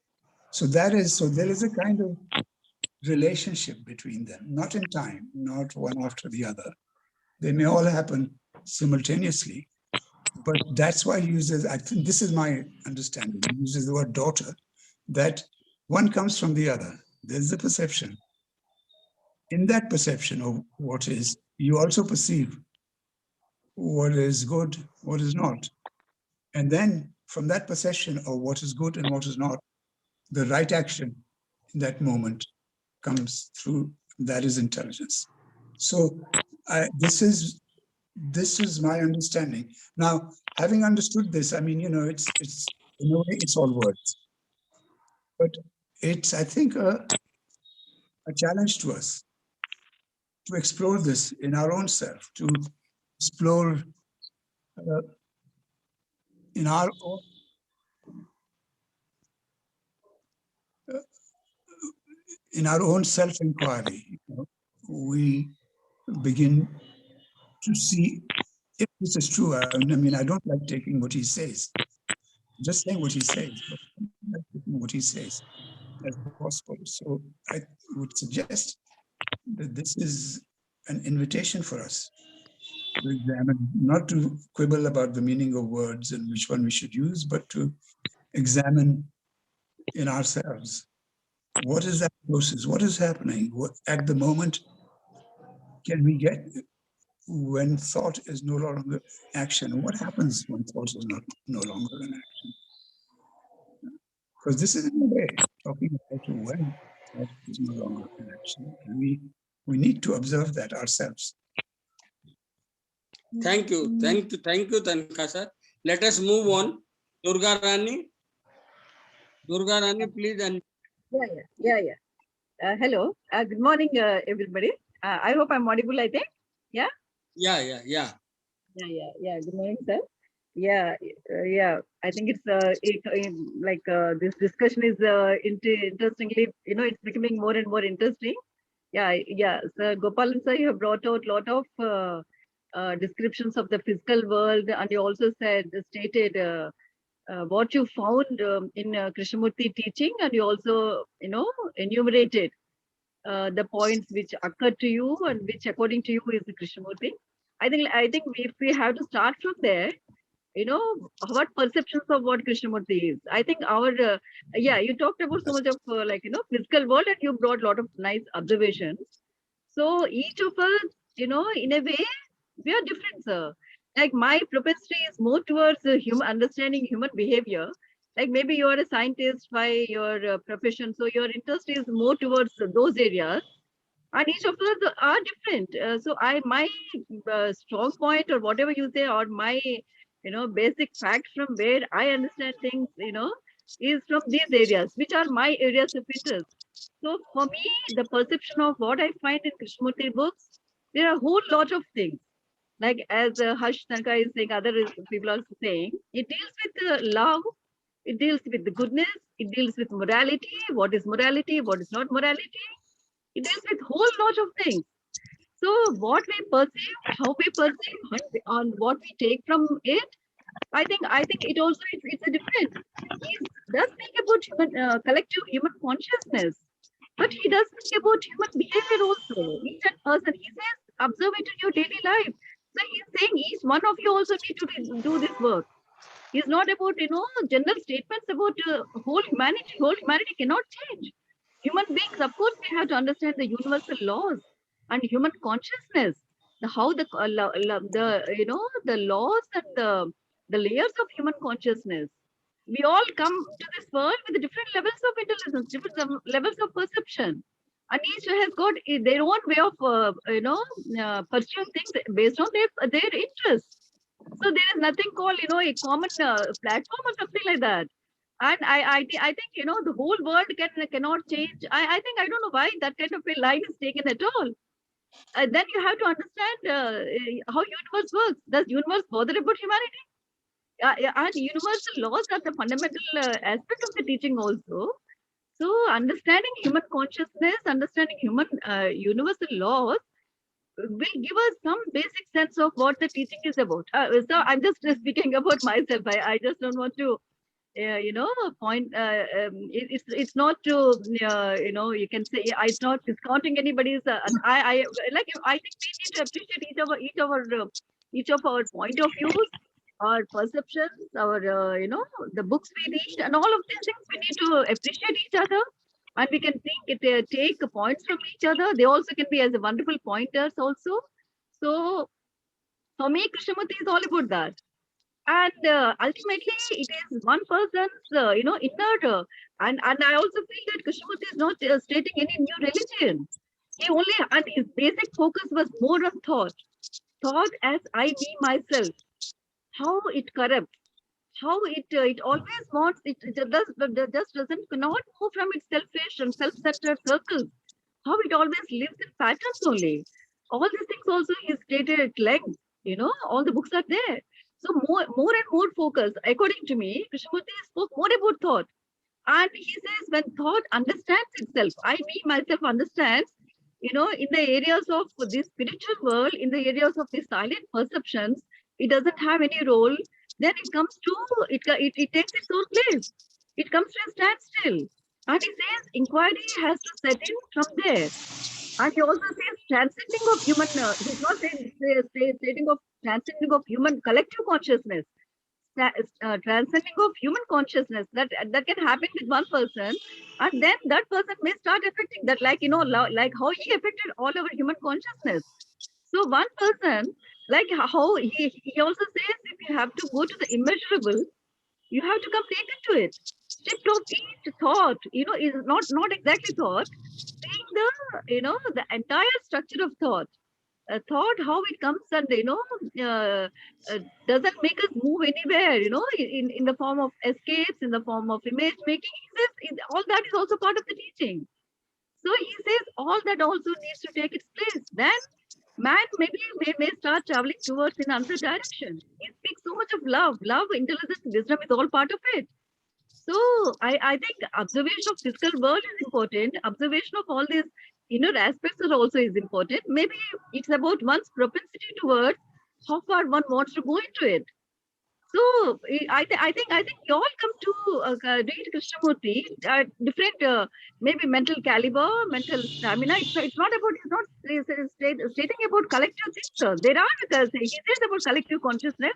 So there is a kind of relationship between them, not in time, not one after the other. They may all happen simultaneously, but that's why he uses, I think this is my understanding, he uses the word daughter, that one comes from the other. There's the perception. In that perception of what is, you also perceive what is good, what is not. And then from that perception of what is good and what is not, the right action in that moment comes through, that is intelligence. So this is my understanding. Now, having understood this, I mean, you know, it's in a way, it's all words. But it's, I think, a challenge to us to explore this in our own self, to explore in our own self-inquiry. You know, we begin to see if this is true. I mean, I don't like taking what he says, just saying what he says, but I don't like taking what he says as possible. So I would suggest that this is an invitation for us to examine, not to quibble about the meaning of words and which one we should use, but to examine in ourselves, what is that process? What is happening? What, at the moment, can we get when thought is no longer action? What happens when thought is no longer an action? Because this is in a way talking about when thought is no longer an action. And we need to observe that ourselves. Thank you, Tanka sir. Let us move on. Durga Rani, please. And Hello. Good morning, everybody. I hope I'm audible, I think. yeah. Yeah. Good morning, sir. Yeah. I think it's this discussion is interestingly, you know, it's becoming more and more interesting. Yeah. So Gopalan sir, you have brought out a lot of descriptions of the physical world, and you also stated what you found in Krishnamurti teaching, and you also, you know, enumerated the points which occurred to you and which, according to you, is the Krishnamurti. I think if we have to start from there, you know, what perceptions of what Krishnamurti is. I think our you talked about so much of physical world, and you brought a lot of nice observations. So each of us, you know, in a way, we are different, sir. Like my propensity is more towards human understanding human behavior. Like maybe you are a scientist by your profession, so your interest is more towards those areas, and each of us are different. So my strong point or whatever you say, or my basic fact from where I understand things, is from these areas, which are my areas of interest. So for me, the perception of what I find in Krishnamurti books, there are a whole lot of things. Like as Harsh Tanka is saying, other people are saying, it deals with love, it deals with the goodness, it deals with morality, what is not morality. It deals with whole lot of things. So what we perceive, how we perceive, on what we take from it, I think it also it's a different. He does think about human collective human consciousness, but he does think about human behavior also. Each person, he says, observe it in your daily life. So he's saying each one of you also need to do this work. It's not about general statements about whole humanity. Whole humanity cannot change. Human beings, of course, we have to understand the universal laws and human consciousness. How the the laws and the layers of human consciousness. We all come to this world with different levels of intelligence, different levels of perception, and each has got their own way of pursuing things based on their interests. So there is nothing called a common platform or something like that. And I think the whole world cannot change. I think I don't know why that kind of a line is taken at all. Then you have to understand how universe works. Does universe bother about humanity? Yeah, and universal laws are the fundamental aspect of the teaching also. So understanding human consciousness, understanding human universal laws will give us some basic sense of what the teaching is about. So I'm just speaking about myself. I just don't want to point. It's not to you can say it's not discounting anybody's. I like I think we need to appreciate each of our point of views, our perceptions, our the books we read, and all of these things we need to appreciate each other, and we can take points from each other. They also can be as a wonderful pointers also. So for me, Krishnamurti is all about that. And ultimately, it is one person's, inner. And I also feel that Krishnamurti is not stating any new religion. He only, and his basic focus was more on thought as I, me, myself, how it corrupts, how it always wants, it just cannot move from its selfish and self-centered circles, how it always lives in patterns only. All these things also is stated at length, all the books are there. So more and more focus, according to me, Krishnamurti spoke more about thought. And he says when thought understands itself, I, me, myself understands, in the areas of the spiritual world, in the areas of the silent perceptions, it doesn't have any role. Then it comes to, it takes its own place. It comes to a standstill. And he says inquiry has to set in from there. And he also says transcending of human, he's not saying stating of transcending of human collective consciousness, transcending of human consciousness that can happen with one person, and then that person may start affecting that, like like how he affected all our human consciousness. So one person, like how he also says, if you have to go to the immeasurable, you have to come naked to it. Stripped of each thought, is not exactly thought, seeing the entire structure of thought. Thought, how it comes and doesn't make us move anywhere, in the form of escapes, in the form of image making. He says all that is also part of the teaching. So he says all that also needs to take its place. Then man maybe may start traveling towards in another direction. He speaks so much of love, intelligence, wisdom is all part of it. So I think observation of physical world is important. Observation of all these inner aspects are also is important. Maybe it's about one's propensity towards how far one wants to go into it. So I think you all come to read Krishnamurti at different maybe mental caliber, mental stamina. It's not stating about collective things. There are he says about collective consciousness,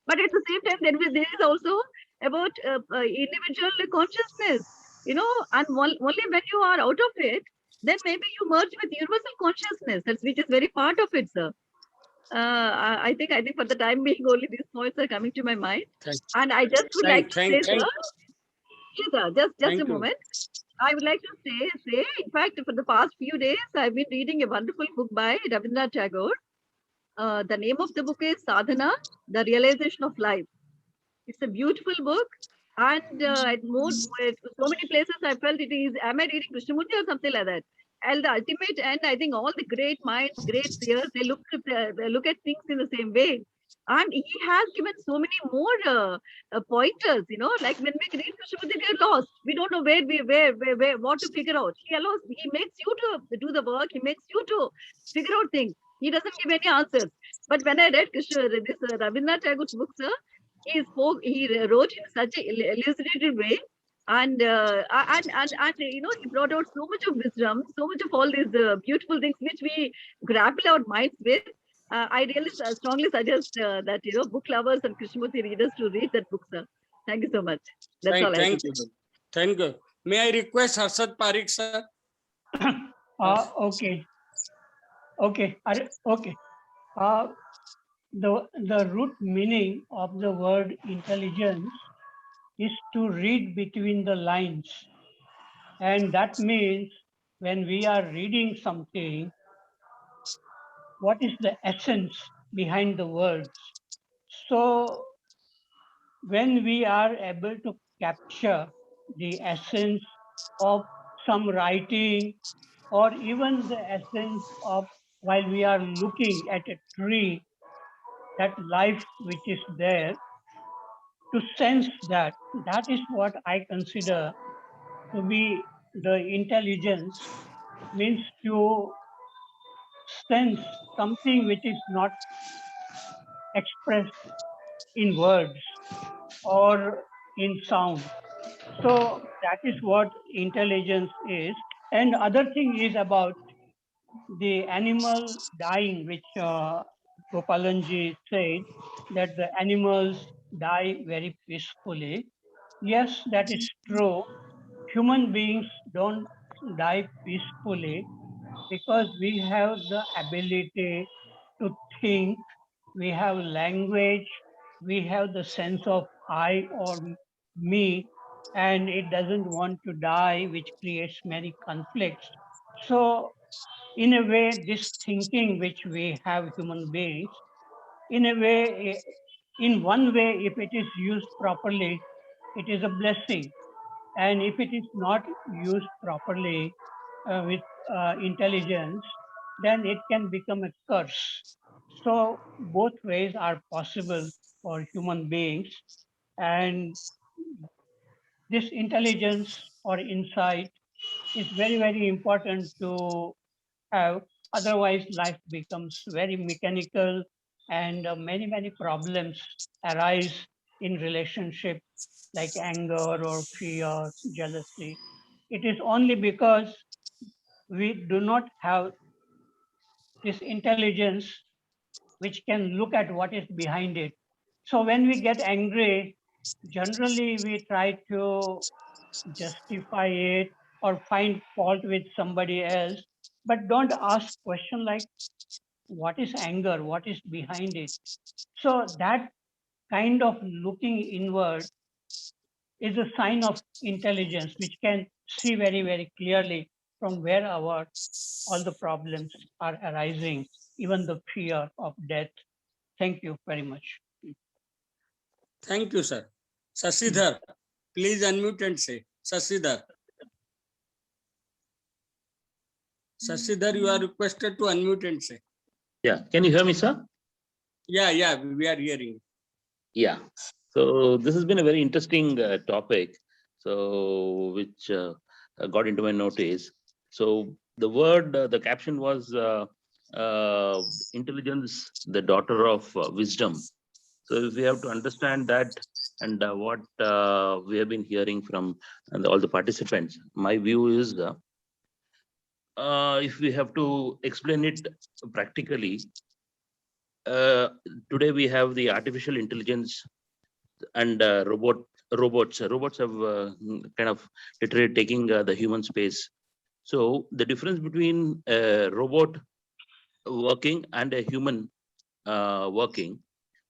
but at the same time there is also about individual consciousness. And only when you are out of it, then maybe you merge with universal consciousness, which is very part of it, sir. I think for the time being, only these points are coming to my mind. Thank, And I just would like to say, thank, sir, Shita, just thank a you. moment. I would like to say, in fact, for the past few days, I've been reading a wonderful book by Rabindranath Tagore. The name of the book is Sadhana, The Realization of Life. It's a beautiful book. And at so many places I felt it is, am I reading Krishnamurti or something like that? And the ultimate end, I think all the great minds, great seers, they look at things in the same way. And he has given so many more pointers, like when we read Krishnamurti, we are lost. We don't know where, what to figure out. He makes you to do the work. He makes you to figure out things. He doesn't give any answers. But when I read Rabindranath Tagore's book, sir, he wrote in such a illustrated way, and he brought out so much of wisdom, so much of all these beautiful things which we grapple our minds with. I really strongly suggest that book lovers and Krishnamurti readers to read that book, sir. Thank you so much. That's all I have Thank to you. say. Thank you. May I request Harshad Parikh, sir? Okay. Okay. Okay. The root meaning of the word intelligence is to read between the lines. And that means when we are reading something, what is the essence behind the words? So when we are able to capture the essence of some writing, or even the essence of, while we are looking at a tree, that life which is there, to sense that, that is what I consider to be the intelligence, means to sense something which is not expressed in words or in sound. So that is what intelligence is. And other thing is about the animal dying, which Gopalanji said, that the animals die very peacefully. Yes, that is true. Human beings don't die peacefully because we have the ability to think, we have language, we have the sense of I or me, and it doesn't want to die, which creates many conflicts. So in a way, this thinking which we have, human beings, in a way, in one way, if it is used properly, it is a blessing. And if it is not used properly with intelligence, then it can become a curse. So both ways are possible for human beings. And this intelligence or insight is very, very important to have. Otherwise, life becomes very mechanical, and many, many problems arise in relationship, like anger or fear, jealousy. It is only because we do not have this intelligence which can look at what is behind it. So when we get angry, generally we try to justify it or find fault with somebody else, but don't ask question like, what is anger? What is behind it? So that kind of looking inward is a sign of intelligence, which can see very, very clearly from where all the problems are arising, even the fear of death. Thank you very much. Thank you, sir. Sasidhar, please unmute and say. Sasidhar. Sasidhar, you are requested to unmute and say. Yeah, can you hear me, sir? Yeah, we are hearing. Yeah. So this has been a very interesting topic, so which got into my notice. So the word, the caption was intelligence, the daughter of wisdom. So if we have to understand that, and what we have been hearing from all the participants, my view is if we have to explain it practically, today we have the artificial intelligence and robots. Robots have kind of literally taking the human space. So the difference between a robot working and a human working.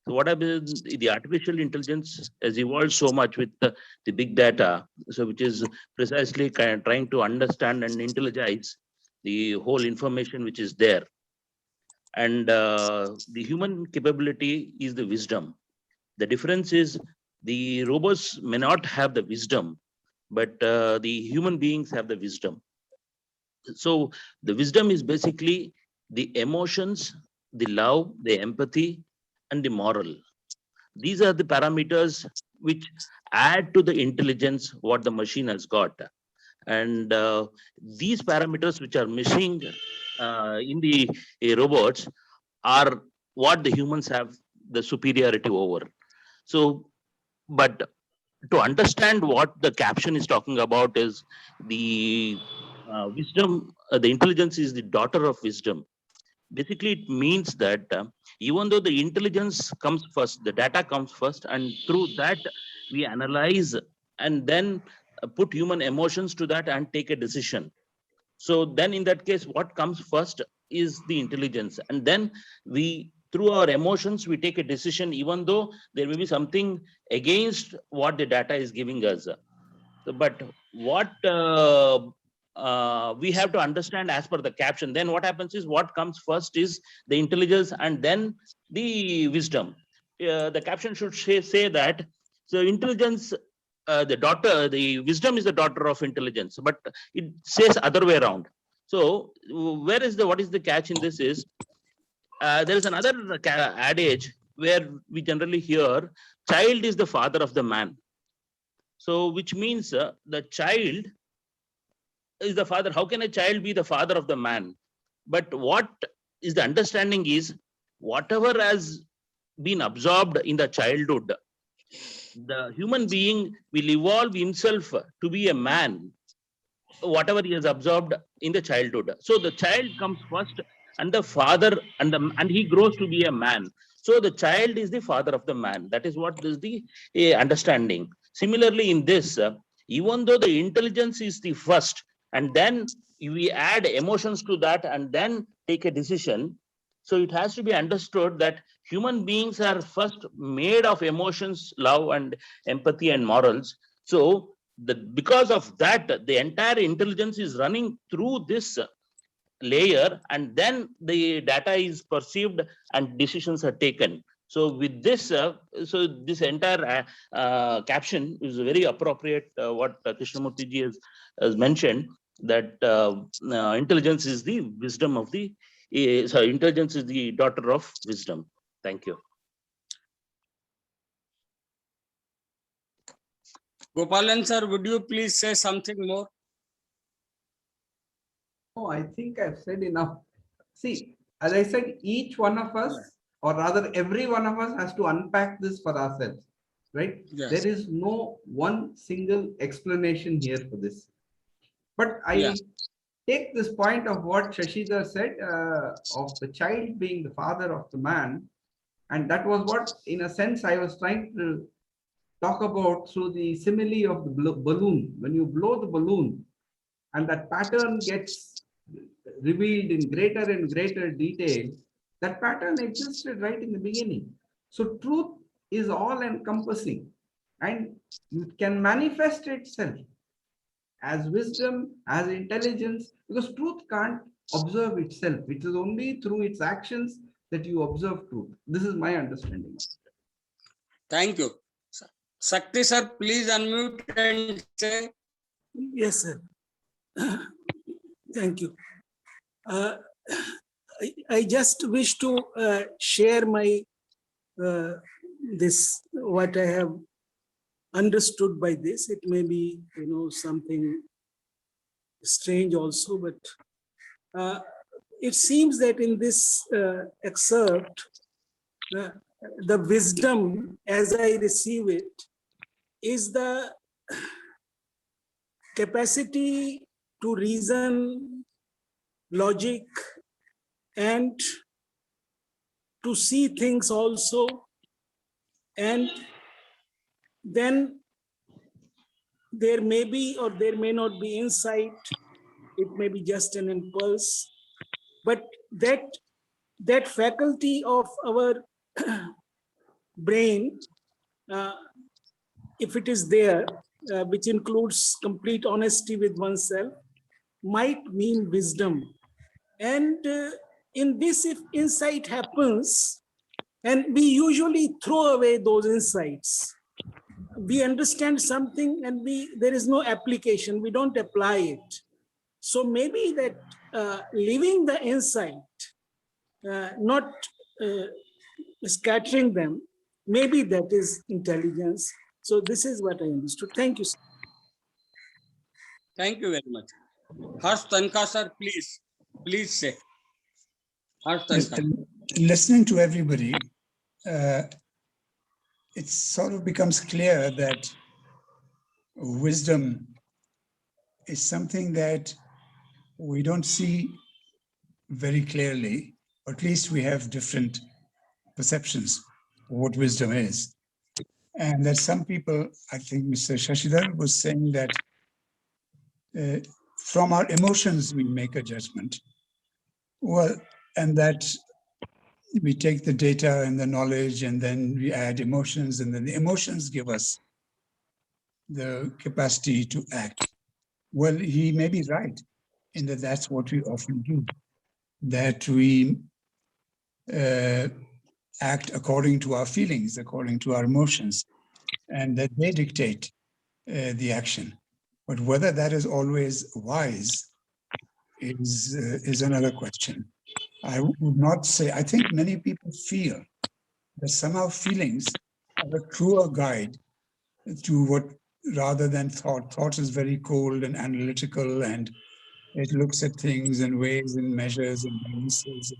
So what happens, the artificial intelligence has evolved so much with the big data, so which is precisely kind of trying to understand and intelligize the whole information which is there. And the human capability is the wisdom. The difference is the robots may not have the wisdom, but the human beings have the wisdom. So the wisdom is basically the emotions, the love, the empathy, and the moral. These are the parameters which add to the intelligence what the machine has got. And these parameters which are missing in the robots are what the humans have the superiority over. So, but to understand what the caption is talking about is the wisdom, the intelligence is the daughter of wisdom. Basically, it means that even though the intelligence comes first, the data comes first, and through that we analyze and then put human emotions to that and take a decision. So then in that case, what comes first is the intelligence. And then we, through our emotions, we take a decision, even though there may be something against what the data is giving us. But what we have to understand as per the caption, then what happens is what comes first is the intelligence and then the wisdom. The caption should say that, so intelligence, the wisdom is the daughter of intelligence, but it says other way around. So what is the catch in this is, there is another adage where we generally hear, child is the father of the man. So which means the child is the father. How can a child be the father of the man? But what is the understanding is, whatever has been absorbed in the childhood, the human being will evolve himself to be a man, whatever he has absorbed in the childhood. So the child comes first, and the father, and he grows to be a man. So the child is the father of the man. That is what is the understanding. Similarly, in this, even though the intelligence is the first, and then we add emotions to that, and then take a decision. So it has to be understood that human beings are first made of emotions, love, and empathy and morals. So because of that, the entire intelligence is running through this layer, and then the data is perceived and decisions are taken. So with this, so this entire caption is very appropriate. What Krishnamurti ji has mentioned, that intelligence is the wisdom of the, sorry, intelligence is the daughter of wisdom. Thank you. Gopalan sir, would you please say something more? No, I think I've said enough. See, as I said, each one of us, or rather every one of us, has to unpack this for ourselves, right? Yes. There is no one single explanation here for this. But I Yeah. take this point of what Shashidhar said, of the child being the father of the man. And that was what, in a sense, I was trying to talk about through the simile of the balloon. When you blow the balloon and that pattern gets revealed in greater and greater detail, that pattern existed right in the beginning. So truth is all encompassing, and it can manifest itself as wisdom, as intelligence, because truth can't observe itself. It is only through its actions that you observe truth. This is my understanding. Thank you. Sakti sir, please unmute and say. Yes, sir. Thank you. I just wish to share my this, what I have understood by this. It may be, something strange also, but it seems that in this excerpt, the wisdom as I receive it is the capacity to reason, logic, and to see things also. And then there may be or there may not be insight. It may be just an impulse, but that that faculty of our brain, if it is there, which includes complete honesty with oneself, might mean wisdom. And in this, if insight happens, and we usually throw away those insights, we understand something and there is no application, we don't apply it. So maybe that leaving the insight, not scattering them, maybe that is intelligence. So this is what I understood. Thank you, sir. Thank you very much. Harsh Tanka, sir, please say. Harsh Yes, Tanka. listening to everybody, it sort of becomes clear that wisdom is something that we don't see very clearly, or at least we have different perceptions of what wisdom is. And that some people, I think Mr. Shashidhar was saying that from our emotions we make a judgment. Well, and that we take the data and the knowledge and then we add emotions, and then the emotions give us the capacity to act. Well, he may be right in that that's what we often do, that we act according to our feelings, according to our emotions, and that they dictate the action. But whether that is always wise is another question. I would not say, I think many people feel that somehow feelings are a truer guide to what, rather than thought. Thought is very cold and analytical, and it looks at things and weighs and measures and balances.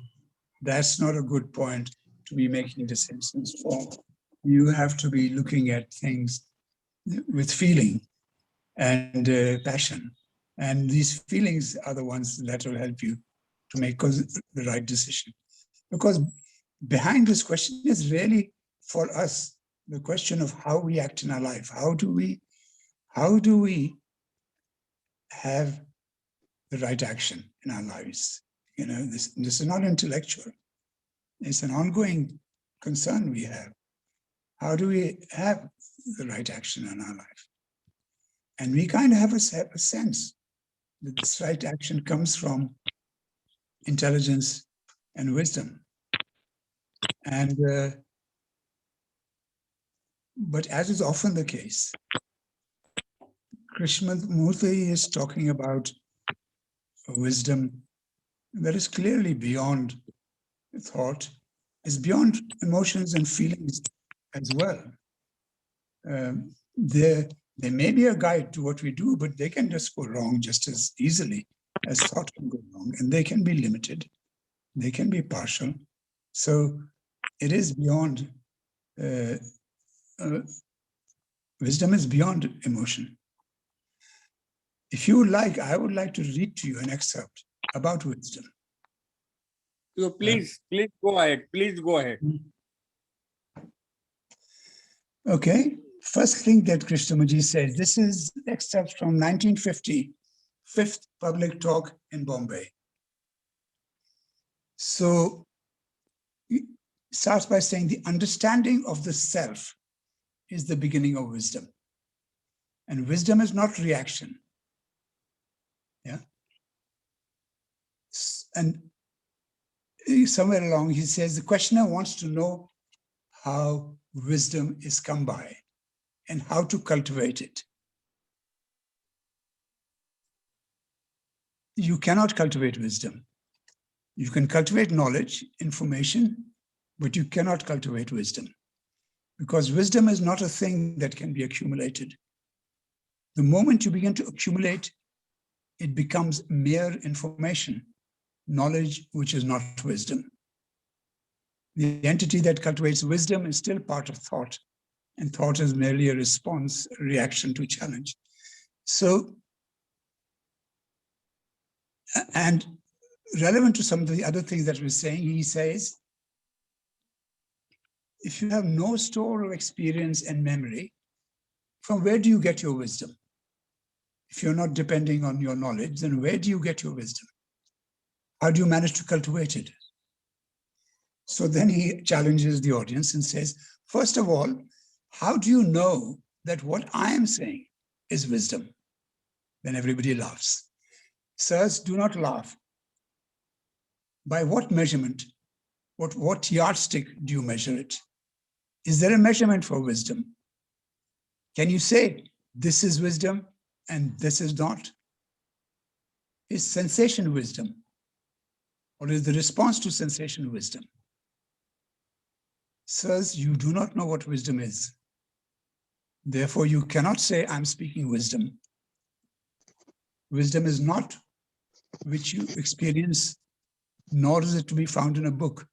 That's not a good point to be making decisions for. You have to be looking at things with feeling and passion. And these feelings are the ones that will help you to make the right decision. Because behind this question is really, for us, the question of how we act in our life. How do we have the right action in our lives? You know, this is not intellectual. It's an ongoing concern we have. How do we have the right action in our life? And we kind of have a sense that this right action comes from intelligence and wisdom. And but as is often the case, Krishnamurti is talking about wisdom that is clearly beyond thought, is beyond emotions and feelings as well. There may be a guide to what we do, but they can just go wrong just as easily as thought can go wrong, and they can be limited, they can be partial. So it is beyond, wisdom is beyond emotion. If you would like, I would like to read to you an excerpt about wisdom. So please go ahead. Please go ahead. Okay. First thing that Krishnamurti says, this is excerpt from 1950, fifth public talk in Bombay. So he starts by saying the understanding of the self is the beginning of wisdom. And wisdom is not reaction. Yeah. And somewhere along he says the questioner wants to know how wisdom is come by and how to cultivate it. You cannot cultivate wisdom. You can cultivate knowledge, information, but you cannot cultivate wisdom, because wisdom is not a thing that can be accumulated. The moment you begin to accumulate, it becomes mere information, knowledge which is not wisdom. The entity that cultivates wisdom is still part of thought, and thought is merely a response, a reaction to challenge. So, and relevant to some of the other things that we're saying, he says, if you have no store of experience and memory, from where do you get your wisdom? If you're not depending on your knowledge, then where do you get your wisdom? How do you manage to cultivate it? So then he challenges the audience and says, first of all, how do you know that what I am saying is wisdom? Then everybody laughs. Sirs, do not laugh. By what measurement, what yardstick do you measure it? Is there a measurement for wisdom? Can you say this is wisdom and this is not? Is sensation wisdom? Or is the response to sensation wisdom? Sirs, you do not know what wisdom is. Therefore, you cannot say, I'm speaking wisdom. Wisdom is not which you experience, nor is it to be found in a book.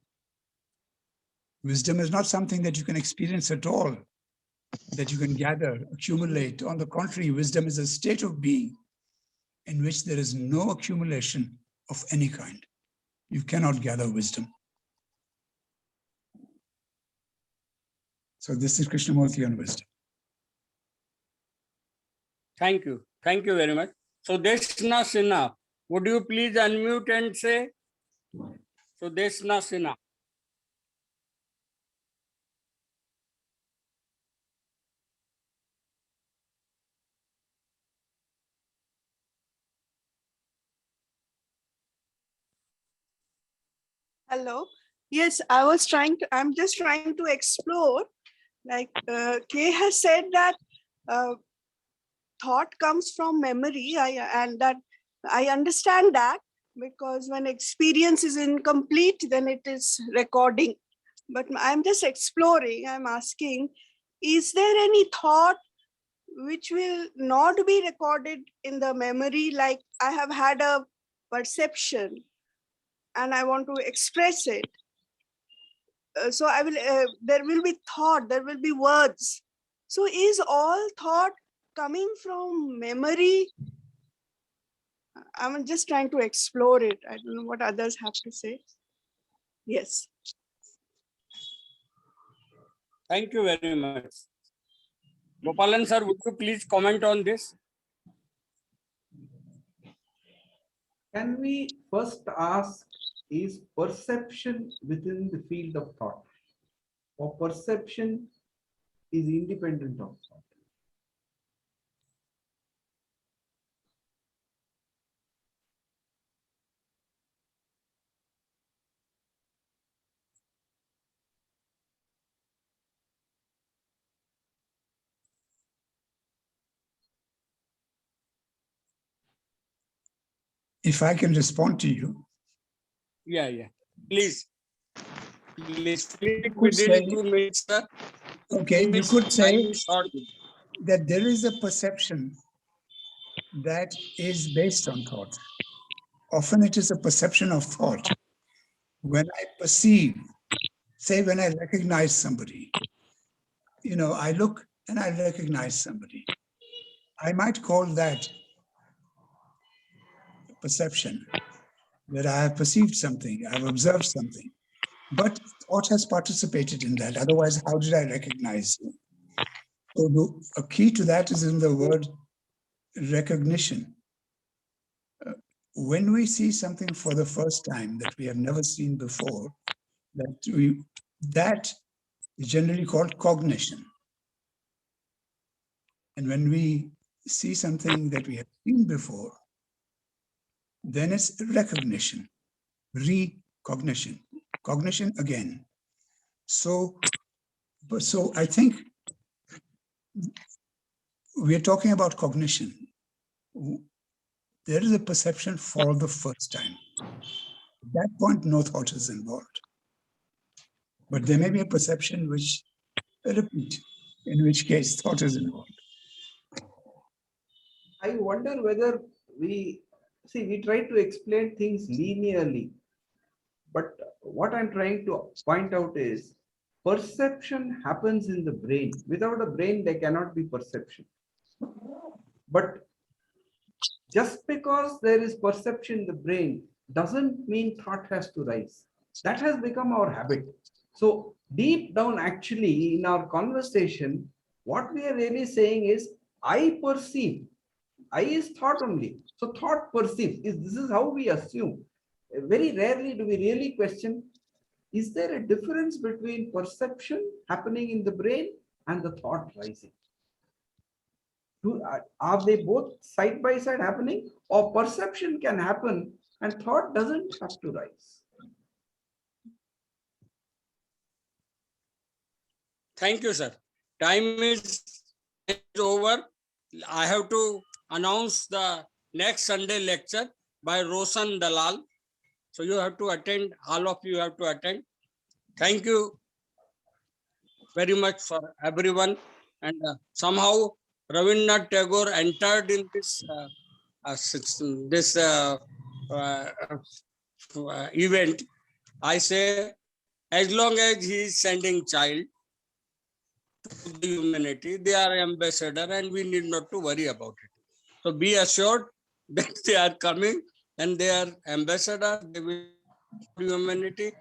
Wisdom is not something that you can experience at all, that you can gather, accumulate. On the contrary, wisdom is a state of being in which there is no accumulation of any kind. You cannot gather wisdom. So this is Krishnamurti on wisdom. Thank you. Thank you very much. So Deshna Sinha, would you please unmute and say? So Deshna Sinha. Hello. Yes, I'm just trying to explore, like Kay has said that thought comes from memory, and that I understand that, because when experience is incomplete, then it is recording. But I'm just exploring, I'm asking, is there any thought which will not be recorded in the memory? Like I have had a perception and I want to express it. So I will, there will be thought, there will be words. So is all thought coming from memory? I'm just trying to explore it. I don't know what others have to say. Yes. Thank you very much. Gopalan sir, would you please comment on this? Can we first ask, is perception within the field of thought, or perception is independent of thought? If I can respond to you. Yeah. Please. Please speak could say- within 2 minutes, sir. Okay, you Minutes, could say time is short. that there is a perception that is based on thought. Often it is a perception of thought. When I perceive, say when I recognize somebody, I look and I recognize somebody. I might call that perception, that I have perceived something, I have observed something. But thought has participated in that. Otherwise, how did I recognize you? So a key to that is in the word recognition. When we see something for the first time that we have never seen before, that is generally called cognition. And when we see something that we have seen before, then it's recognition, recognition, cognition again. So I think we are talking about cognition. There is a perception for the first time. At that point, no thought is involved. But there may be a perception which repeat, in which case thought is involved. I wonder whether we try to explain things linearly, but what I'm trying to point out is perception happens in the brain. Without a brain, there cannot be perception. But just because there is perception in the brain doesn't mean thought has to rise. That has become our habit. So deep down, actually, in our conversation, what we are really saying is, I perceive. I is thought only. So thought perceives. This is how we assume. Very rarely do we really question. is there a difference between perception happening in the brain and the thought rising? Are they both side by side happening, or perception can happen and thought doesn't have to rise? Thank you, sir. Time is over. I have to announce the next Sunday lecture by Roshan Dalal. So you have to attend, all of you have to attend. Thank you very much for everyone. And somehow Rabindranath Tagore entered in this event. I say, as long as he is sending child to the humanity, they are ambassador and we need not to worry about it. So be assured that they are coming and they are ambassador, they will humanity.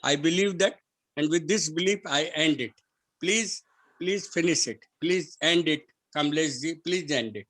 I believe that, and with this belief, I end it. Please finish it. Please end it. Kamlesh ji, please end it.